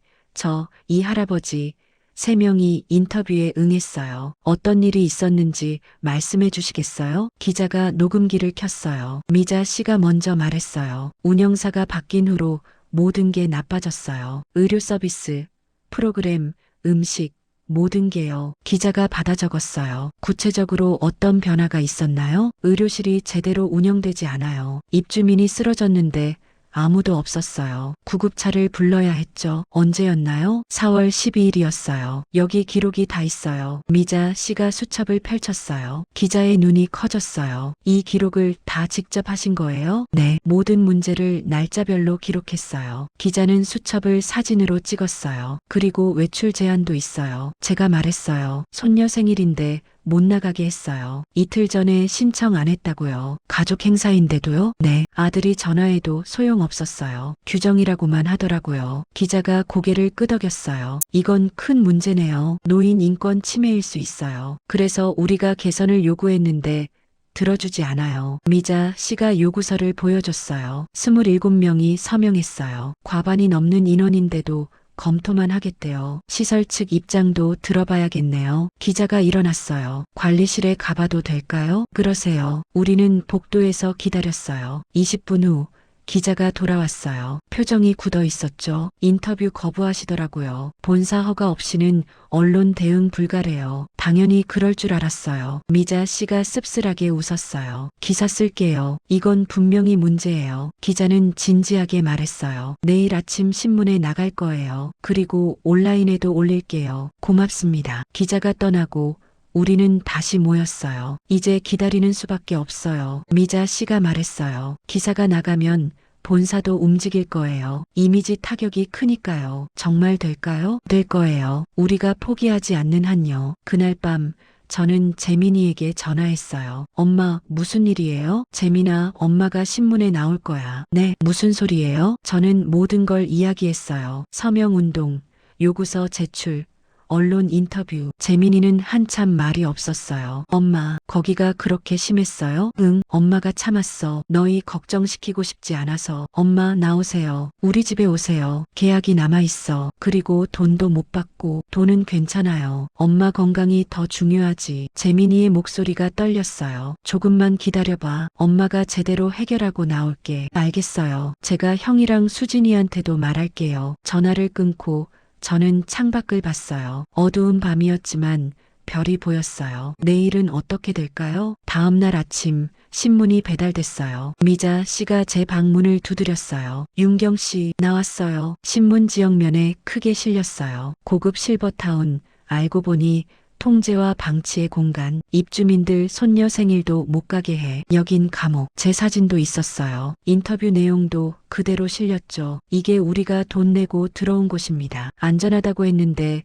이 할아버지, 3명이 인터뷰에 응했어요. 어떤 일이 있었는지 말씀해 주시겠어요? 기자가 녹음기를 켰어요. 미자 씨가 먼저 말했어요. 운영사가 바뀐 후로 모든 게 나빠졌어요. 의료 서비스, 프로그램, 음식, 모든 게요. 기자가 받아 적었어요. 구체적으로 어떤 변화가 있었나요? 의료실이 제대로 운영되지 않아요. 입주민이 쓰러졌는데 아무도 없었어요. 구급차를 불러야 했죠. 언제였나요? 4월 12일이었어요. 여기 기록이 다 있어요. 미자 씨가 수첩을 펼쳤어요. 기자의 눈이 커졌어요. 이 기록을 다 직접 하신 거예요? 네. 모든 문제를 날짜별로 기록했어요. 기자는 수첩을 사진으로 찍었어요. 그리고 외출 제한도 있어요. 제가 말했어요. 손녀 생일인데 못 나가게 했어요. 이틀 전에 신청 안 했다고요. 가족 행사인데도요? 네. 아들이 전화해도 소용없었어요. 규정이라고만 하더라고요. 기자가 고개를 끄덕였어요. 이건 큰 문제네요. 노인 인권 침해일 수 있어요. 그래서 우리가 개선을 요구했는데 들어주지 않아요. 미자 씨가 요구서를 보여줬어요. 27명이 서명했어요. 과반이 넘는 인원인데도 검토만 하겠대요. 시설 측 입장도 들어봐야겠네요. 기자가 일어났어요. 관리실에 가봐도 될까요? 그러세요. 우리는 복도에서 기다렸어요. 20분 후 기자가 돌아왔어요. 표정이 굳어 있었죠. 인터뷰 거부하시더라고요. 본사 허가 없이는 언론 대응 불가래요. 당연히 그럴 줄 알았어요. 미자 씨가 씁쓸하게 웃었어요. 기사 쓸게요. 이건 분명히 문제예요. 기자는 진지하게 말했어요. 내일 아침 신문에 나갈 거예요. 그리고 온라인에도 올릴게요. 고맙습니다. 기자가 떠나고 우리는 다시 모였어요. 이제 기다리는 수밖에 없어요. 미자 씨가 말했어요. 기사가 나가면 본사도 움직일 거예요. 이미지 타격이 크니까요. 정말 될까요? 될 거예요. 우리가 포기하지 않는 한요. 그날 밤 저는 재민이에게 전화했어요. 엄마, 무슨 일이에요? 재민아, 엄마가 신문에 나올 거야. 네, 무슨 소리예요? 저는 모든 걸 이야기했어요. 서명운동, 요구서 제출, 언론 인터뷰. 재민이는 한참 말이 없었어요. 엄마, 거기가 그렇게 심했어요? 응, 엄마가 참았어. 너희 걱정시키고 싶지 않아서. 엄마, 나오세요. 우리 집에 오세요. 계약이 남아있어. 그리고 돈도 못 받고. 돈은 괜찮아요. 엄마 건강이 더 중요하지. 재민이의 목소리가 떨렸어요. 조금만 기다려봐. 엄마가 제대로 해결하고 나올게. 알겠어요. 제가 형이랑 수진이한테도 말할게요. 전화를 끊고 저는 창밖을 봤어요. 어두운 밤이었지만 별이 보였어요. 내일은 어떻게 될까요? 다음 날 아침 신문이 배달됐어요. 미자 씨가 제 방문을 두드렸어요. 윤경 씨, 나왔어요. 신문 지역면에 크게 실렸어요. 고급 실버타운, 알고 보니 통제와 방치의 공간, 입주민들 손녀 생일도 못 가게 해. 여긴 감옥. 제 사진도 있었어요. 인터뷰 내용도 그대로 실렸죠. 이게 우리가 돈 내고 들어온 곳입니다. 안전하다고 했는데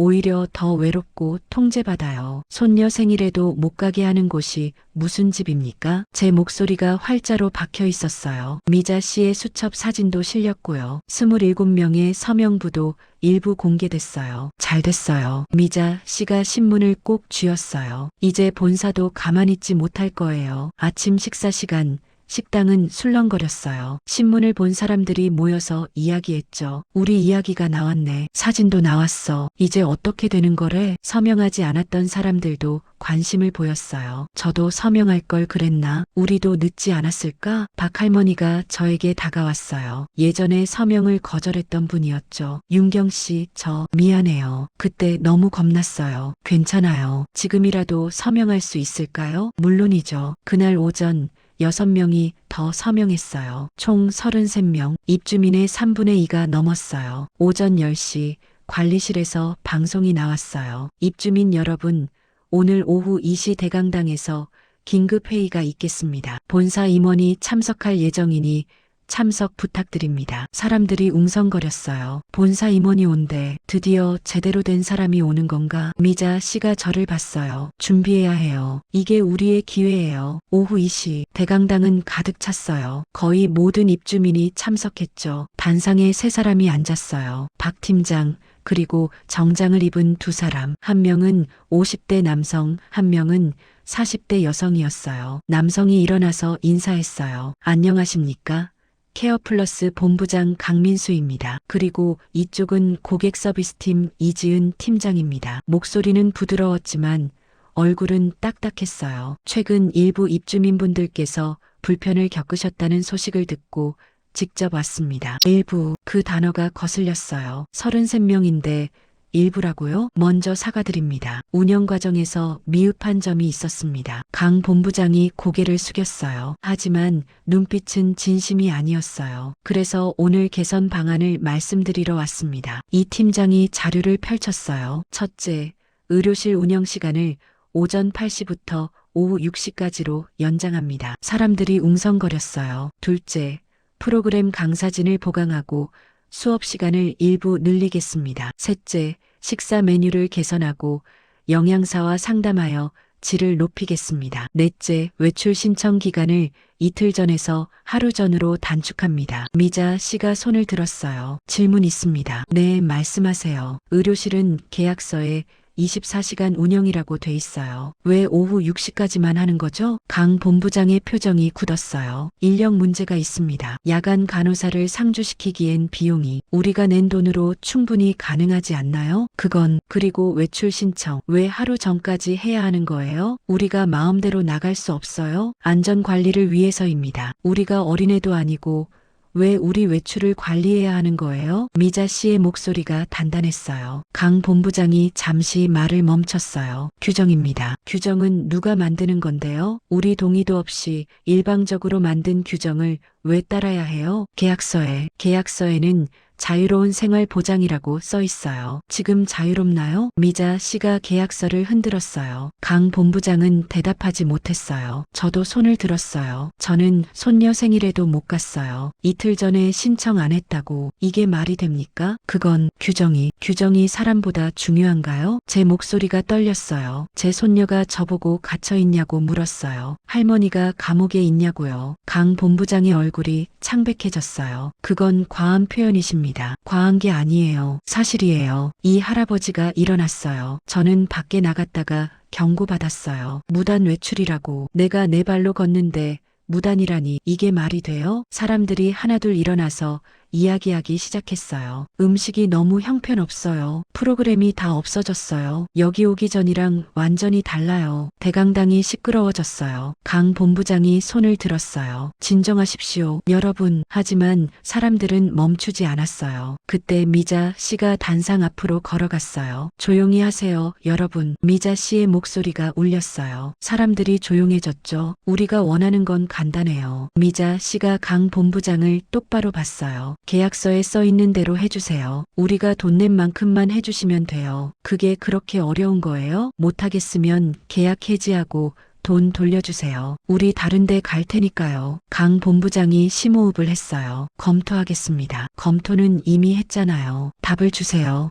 오히려 더 외롭고 통제받아요. 손녀 생일에도 못 가게 하는 곳이 무슨 집입니까? 제 목소리가 활자로 박혀 있었어요. 미자 씨의 수첩 사진도 실렸고요. 27명의 서명부도 일부 공개됐어요. 잘 됐어요. 미자 씨가 신문을 꼭 쥐었어요. 이제 본사도 가만히 있지 못할 거예요. 아침 식사 시간, 식당은 술렁거렸어요. 신문을 본 사람들이 모여서 이야기했죠. 우리 이야기가 나왔네. 사진도 나왔어. 이제 어떻게 되는 거래? 서명하지 않았던 사람들도 관심을 보였어요. 저도 서명할 걸 그랬나? 우리도 늦지 않았을까? 박할머니가 저에게 다가왔어요. 예전에 서명을 거절했던 분이었죠. 윤경 씨, 저 미안해요. 그때 너무 겁났어요. 괜찮아요. 지금이라도 서명할 수 있을까요? 물론이죠. 그날 오전 6명이 더 서명했어요. 총 33명, 입주민의 3분의 2가 넘었어요. 오전 10시 관리실에서 방송이 나왔어요. 입주민 여러분, 오늘 오후 2시 대강당에서 긴급회의가 있겠습니다. 본사 임원이 참석할 예정이니 참석 부탁드립니다. 사람들이 웅성거렸어요. 본사 임원이 온대. 드디어 제대로 된 사람이 오는 건가? 미자 씨가 저를 봤어요. 준비해야 해요. 이게 우리의 기회예요. 오후 2시 대강당은 가득 찼어요. 거의 모든 입주민이 참석했죠. 단상에 3사람이 앉았어요. 박 팀장, 그리고 정장을 입은 2사람. 한 명은 50대 남성, 한 명은 40대 여성이었어요. 남성이 일어나서 인사했어요. 안녕하십니까? 케어플러스 본부장 강민수입니다. 그리고 이쪽은 고객 서비스팀 이지은 팀장입니다. 목소리는 부드러웠지만 얼굴은 딱딱했어요. 최근 일부 입주민분들께서 불편을 겪으셨다는 소식을 듣고 직접 왔습니다. 일부, 그 단어가 거슬렸어요. 33명인데 일부라고요? 먼저 사과드립니다. 운영 과정에서 미흡한 점이 있었습니다. 강 본부장이 고개를 숙였어요. 하지만 눈빛은 진심이 아니었어요. 그래서 오늘 개선 방안을 말씀드리러 왔습니다. 이 팀장이 자료를 펼쳤어요. 첫째, 의료실 운영 시간을 오전 8시부터 오후 6시까지로 연장합니다. 사람들이 웅성거렸어요. 둘째, 프로그램 강사진을 보강하고 수업 시간을 일부 늘리겠습니다. 셋째, 식사 메뉴를 개선하고 영양사와 상담하여 질을 높이겠습니다. 넷째, 외출 신청 기간을 이틀 전에서 하루 전으로 단축합니다. 미자 씨가 손을 들었어요. 질문 있습니다. 네, 말씀하세요. 의료실은 계약서에 24시간 운영이라고 돼 있어요. 왜 오후 6시까지만 하는 거죠? 강 본부장의 표정이 굳었어요. 인력 문제가 있습니다. 야간 간호사를 상주시키기엔 비용이 우리가 낸 돈으로 충분히 가능하지 않나요? 그리고 외출 신청 왜 하루 전까지 해야 하는 거예요? 우리가 마음대로 나갈 수 없어요? 안전 관리를 위해서입니다. 우리가 어린애도 아니고 왜 우리 외출을 관리해야 하는 거예요? 미자 씨의 목소리가 단단했어요. 강 본부장이 잠시 말을 멈췄어요. 규정입니다. 규정은 누가 만드는 건데요? 우리 동의도 없이 일방적으로 만든 규정을 왜 따라야 해요? 계약서에는 자유로운 생활 보장이라고 써 있어요. 지금 자유롭나요? 미자 씨가 계약서를 흔들었어요. 강 본부장은 대답하지 못했어요. 저도 손을 들었어요. 저는 손녀 생일에도 못 갔어요. 이틀 전에 신청 안 했다고. 이게 말이 됩니까? 규정이 사람보다 중요한가요? 제 목소리가 떨렸어요. 제 손녀가 저보고 갇혀 있냐고 물었어요. 할머니가 감옥에 있냐고요. 강 본부장의 얼굴이 창백해졌어요. 그건 과한 표현이십니다. 과한 게 아니에요. 사실이에요. 이 할아버지가 일어났어요. 저는 밖에 나갔다가 경고받았어요. 무단 외출이라고. 내가 내 발로 걷는데 무단이라니 이게 말이 돼요? 사람들이 하나둘 일어나서 이야기하기 시작했어요. 음식이 너무 형편없어요. 프로그램이 다 없어졌어요. 여기 오기 전이랑 완전히 달라요. 대강당이 시끄러워졌어요. 강 본부장이 손을 들었어요. 진정하십시오, 여러분. 하지만 사람들은 멈추지 않았어요. 그때 미자 씨가 단상 앞으로 걸어갔어요. 조용히 하세요, 여러분. 미자 씨의 목소리가 울렸어요. 사람들이 조용해졌죠. 우리가 원하는 건 간단해요. 미자 씨가 강 본부장을 똑바로 봤어요. 계약서에 써 있는 대로 해주세요. 우리가 돈 낸 만큼만 해주시면 돼요. 그게 그렇게 어려운 거예요? 못하겠으면 계약 해지하고 돈 돌려주세요. 우리 다른데 갈 테니까요. 강 본부장이 심호흡을 했어요. 검토하겠습니다. 검토는 이미 했잖아요. 답을 주세요.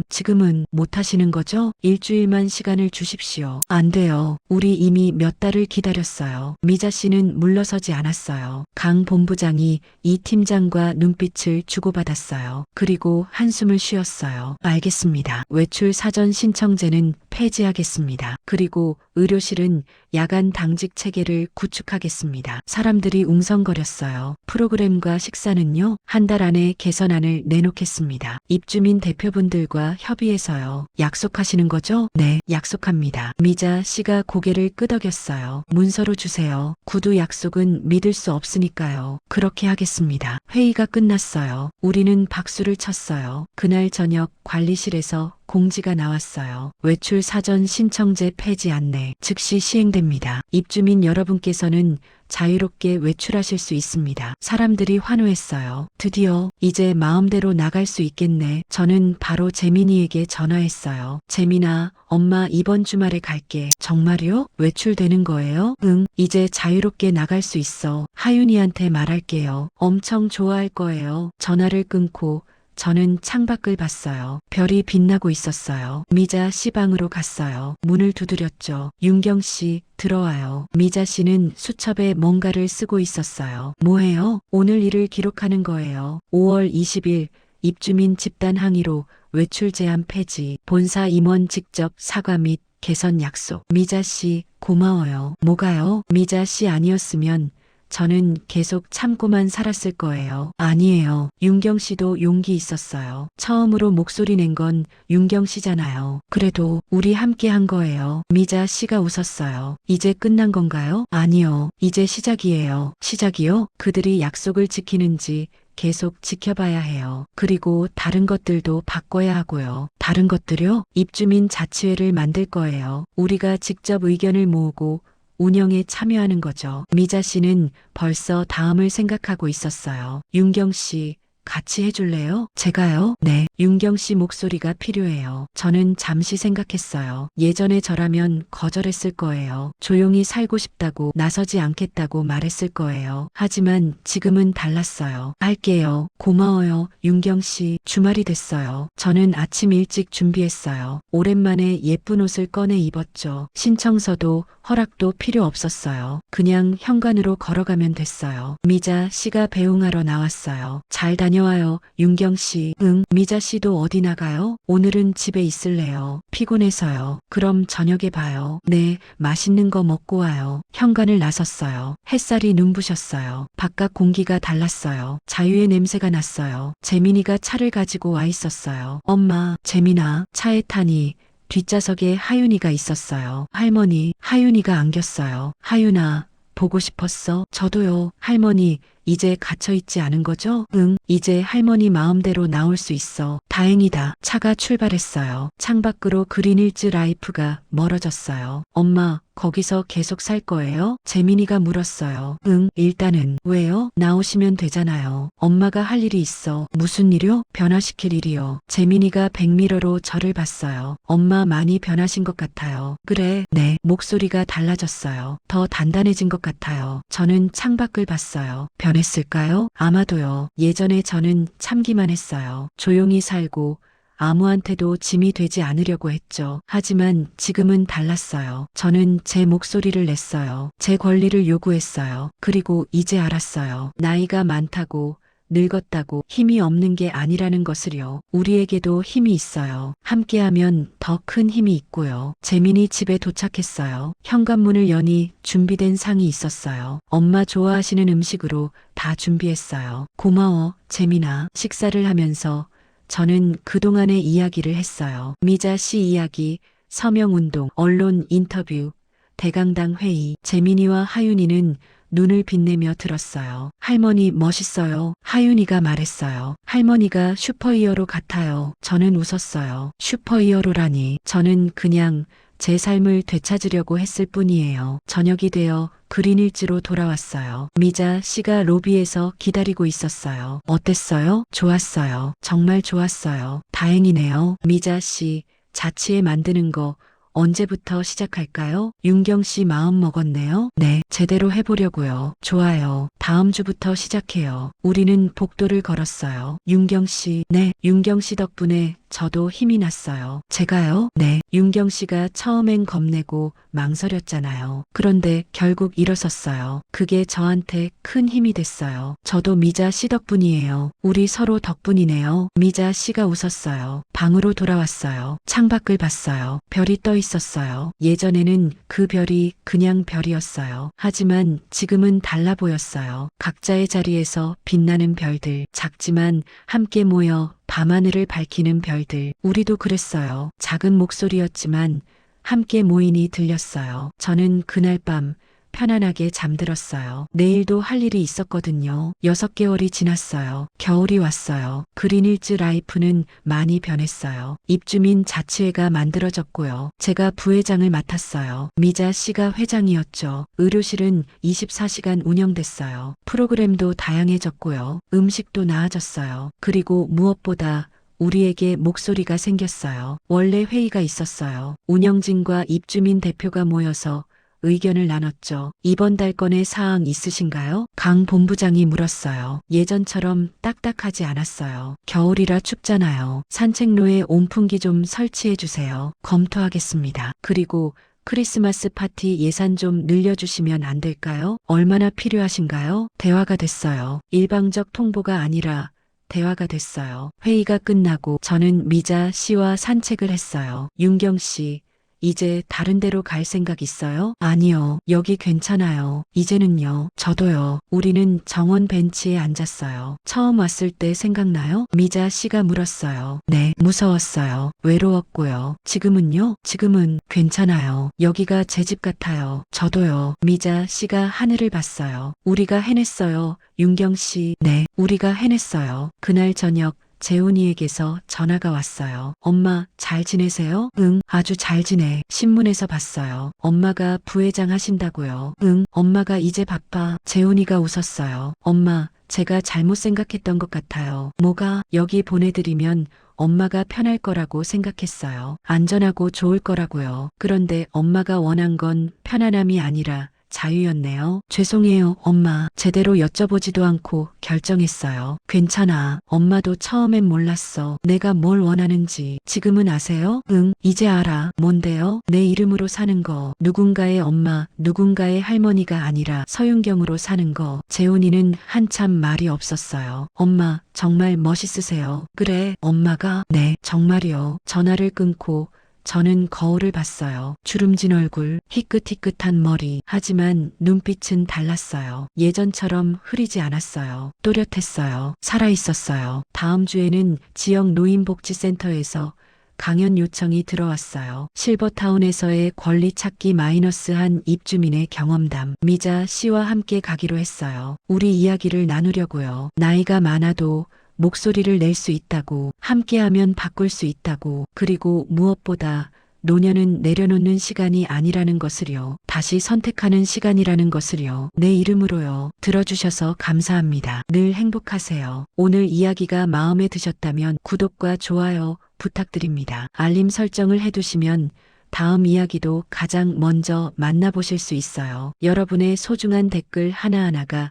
지금은 못 하시는 거죠? 일주일만 시간을 주십시오. 안 돼요. 우리 이미 몇 달을 기다렸어요. 미자 씨는 물러서지 않았어요. 강 본부장이 이 팀장과 눈빛을 주고받았어요. 그리고 한숨을 쉬었어요. 알겠습니다. 외출 사전 신청제는 폐지하겠습니다. 그리고 의료실은 야간 당직 체계를 구축하겠습니다. 사람들이 웅성거렸어요. 프로그램과 식사는요, 한 달 안에 개선안을 내놓겠습니다. 입주민 대표분들과 협의해서요. 약속하시는 거죠? 네, 약속합니다. 미자 씨가 고개를 끄덕였어요. 문서로 주세요. 구두 약속은 믿을 수 없으니까요. 그렇게 하겠습니다. 회의가 끝났어요. 우리는 박수를 쳤어요. 그날 저녁 관리실에서 공지가 나왔어요. 외출 사전 신청제 폐지 안내 즉시 시행됩니다. 입주민 여러분께서는 자유롭게 외출하실 수 있습니다. 사람들이 환호했어요. 드디어 이제 마음대로 나갈 수 있겠네. 저는 바로 재민이에게 전화했어요. 재민아, 엄마 이번 주말에 갈게. 정말요? 외출되는 거예요? 응, 이제 자유롭게 나갈 수 있어. 하윤이한테 말할게요. 엄청 좋아할 거예요. 전화를 끊고 저는 창밖을 봤어요. 별이 빛나고 있었어요. 미자 씨 방으로 갔어요. 문을 두드렸죠. 윤경 씨, 들어와요. 미자 씨는 수첩에 뭔가를 쓰고 있었어요. 뭐해요? 오늘 일을 기록하는 거예요. 5월 20일 입주민 집단 항의로 외출 제한 폐지. 본사 임원 직접 사과 및 개선 약속. 미자 씨, 고마워요. 뭐가요? 미자 씨 아니었으면 저는 계속 참고만 살았을 거예요. 아니에요. 윤경 씨도 용기 있었어요. 처음으로 목소리 낸 건 윤경 씨잖아요. 그래도 우리 함께 한 거예요. 미자 씨가 웃었어요. 이제 끝난 건가요? 아니요. 이제 시작이에요. 시작이요? 그들이 약속을 지키는지 계속 지켜봐야 해요. 그리고 다른 것들도 바꿔야 하고요. 다른 것들요? 입주민 자치회를 만들 거예요. 우리가 직접 의견을 모으고 운영에 참여하는 거죠. 미자 씨는 벌써 다음을 생각하고 있었어요. 윤경 씨, 같이 해줄래요? 제가요? 네. 윤경 씨 목소리가 필요해요. 저는 잠시 생각했어요. 예전에 저라면 거절했을 거예요. 조용히 살고 싶다고, 나서지 않겠다고 말했을 거예요. 하지만 지금은 달랐어요. 할게요. 고마워요. 윤경 씨, 주말이 됐어요. 저는 아침 일찍 준비했어요. 오랜만에 예쁜 옷을 꺼내 입었죠. 신청서도 허락도 필요 없었어요. 그냥 현관으로 걸어가면 됐어요. 미자 씨가 배웅하러 나왔어요. 잘 다녀와요, 윤경 씨. 응. 미자 씨도 어디 나가요? 오늘은 집에 있을래요. 피곤해서요. 그럼 저녁에 봐요. 네, 맛있는 거 먹고 와요. 현관을 나섰어요. 햇살이 눈부셨어요. 바깥 공기가 달랐어요. 자유의 냄새가 났어요. 재민이가 차를 가지고 와 있었어요. 엄마, 재민아, 차에 타니 뒷좌석에 하윤이가 있었어요. 할머니, 하윤이가 안겼어요. 하윤아, 보고 싶었어? 저도요. 할머니, 이제 갇혀있지 않은 거죠? 응, 이제 할머니 마음대로 나올 수 있어. 다행이다. 차가 출발했어요. 창밖으로 그린힐즈 라이프가 멀어졌어요. 엄마, 거기서 계속 살 거예요? 재민이가 물었어요. 응, 일단은. 왜요? 나오시면 되잖아요. 엄마가 할 일이 있어. 무슨 일요? 변화시킬 일이요. 재민이가 백미러로 저를 봤어요. 엄마 많이 변하신 것 같아요. 그래, 네. 목소리가 달라졌어요. 더 단단해진 것 같아요. 저는 창밖을 봤어요. 변했을까요? 아마도요. 예전에 저는 참기만 했어요. 조용히 살고 아무한테도 짐이 되지 않으려고 했죠. 하지만 지금은 달랐어요. 저는 제 목소리를 냈어요. 제 권리를 요구했어요. 그리고 이제 알았어요. 나이가 많다고, 늙었다고 힘이 없는 게 아니라는 것을요. 우리에게도 힘이 있어요. 함께하면 더 큰 힘이 있고요. 재민이 집에 도착했어요. 현관문을 여니 준비된 상이 있었어요. 엄마 좋아하시는 음식으로 다 준비했어요. 고마워, 재민아. 식사를 하면서 저는 그동안의 이야기를 했어요. 미자 씨 이야기, 서명운동, 언론 인터뷰, 대강당 회의. 재민이와 하윤이는 눈을 빛내며 들었어요. 할머니 멋있어요. 하윤이가 말했어요. 할머니가 슈퍼히어로 같아요. 저는 웃었어요. 슈퍼히어로라니. 저는 그냥 제 삶을 되찾으려고 했을 뿐이에요. 저녁이 되어 그린힐즈로 돌아왔어요. 미자 씨가 로비에서 기다리고 있었어요. 어땠어요? 좋았어요. 정말 좋았어요. 다행이네요. 미자 씨, 자치회 만드는 거 언제부터 시작할까요? 윤경 씨 마음 먹었네요. 네, 제대로 해보려고요. 좋아요. 다음 주부터 시작해요. 우리는 복도를 걸었어요. 윤경 씨, 네, 윤경 씨 덕분에 저도 힘이 났어요. 제가요? 네. 윤경 씨가 처음엔 겁내고 망설였잖아요. 그런데 결국 일어섰어요. 그게 저한테 큰 힘이 됐어요. 저도 미자 씨 덕분이에요. 우리 서로 덕분이네요. 미자 씨가 웃었어요. 방으로 돌아왔어요. 창밖을 봤어요. 별이 떠 있었어요. 예전에는 그 별이 그냥 별이었어요. 하지만 지금은 달라 보였어요. 각자의 자리에서 빛나는 별들, 작지만 함께 모여 밤하늘을 밝히는 별들. 우리도 그랬어요. 작은 목소리였지만 함께 모인이 들렸어요. 저는 그날 밤 편안하게 잠들었어요. 내일도 할 일이 있었거든요. 6개월이 지났어요. 겨울이 왔어요. 그린힐즈 라이프는 많이 변했어요. 입주민 자치회가 만들어졌고요. 제가 부회장을 맡았어요. 미자 씨가 회장이었죠. 의료실은 24시간 운영됐어요. 프로그램도 다양해졌고요. 음식도 나아졌어요. 그리고 무엇보다 우리에게 목소리가 생겼어요. 원래 회의가 있었어요. 운영진과 입주민 대표가 모여서 의견을 나눴죠. 이번 달 건의 사항 있으신가요? 강 본부장이 물었어요. 예전처럼 딱딱하지 않았어요. 겨울이라 춥잖아요. 산책로에 온풍기 좀 설치해 주세요. 검토하겠습니다. 그리고 크리스마스 파티 예산 좀 늘려주시면 안 될까요? 얼마나 필요하신가요? 대화가 됐어요. 일방적 통보가 아니라 대화가 됐어요. 회의가 끝나고 저는 미자 씨와 산책을 했어요. 윤경 씨, 이제 다른 데로 갈 생각 있어요? 아니요. 여기 괜찮아요. 이제는요. 저도요. 우리는 정원 벤치에 앉았어요. 처음 왔을 때 생각나요? 미자 씨가 물었어요. 네, 무서웠어요. 외로웠고요. 지금은요? 지금은 괜찮아요. 여기가 제 집 같아요. 저도요. 미자 씨가 하늘을 봤어요. 우리가 해냈어요. 윤경 씨, 네, 우리가 해냈어요. 그날 저녁 재훈이에게서 전화가 왔어요. 엄마, 잘 지내세요? 응, 아주 잘 지내. 신문에서 봤어요. 엄마가 부회장 하신다고요. 응, 엄마가 이제 바빠. 재훈이가 웃었어요. 엄마, 제가 잘못 생각했던 것 같아요. 뭐가? 여기 보내드리면 엄마가 편할 거라고 생각했어요. 안전하고 좋을 거라고요. 그런데 엄마가 원한 건 편안함이 아니라 자유였네요. 죄송해요, 엄마. 제대로 여쭤보지도 않고 결정했어요. 괜찮아. 엄마도 처음엔 몰랐어. 내가 뭘 원하는지. 지금은 아세요? 응, 이제 알아. 뭔데요? 내 이름으로 사는 거. 누군가의 엄마, 누군가의 할머니가 아니라 서윤경으로 사는 거. 재훈이는 한참 말이 없었어요. 엄마, 정말 멋있으세요. 그래, 엄마가? 네, 정말이요. 전화를 끊고 저는 거울을 봤어요. 주름진 얼굴, 희끗희끗한 머리. 하지만 눈빛은 달랐어요. 예전처럼 흐리지 않았어요. 또렷했어요. 살아있었어요. 다음 주에는 지역 노인복지센터에서 강연 요청이 들어왔어요. 실버타운에서의 권리 찾기 -한 입주민의 경험담. 미자 씨와 함께 가기로 했어요. 우리 이야기를 나누려고요. 나이가 많아도 목소리를 낼 수 있다고, 함께하면 바꿀 수 있다고, 그리고 무엇보다 노년은 내려놓는 시간이 아니라는 것을요. 다시 선택하는 시간이라는 것을요. 내 이름으로요. 들어주셔서 감사합니다. 늘 행복하세요. 오늘 이야기가 마음에 드셨다면 구독과 좋아요 부탁드립니다. 알림 설정을 해두시면 다음 이야기도 가장 먼저 만나보실 수 있어요. 여러분의 소중한 댓글 하나하나가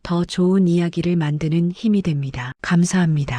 더 좋은 이야기를 만드는 힘이 됩니다. 감사합니다.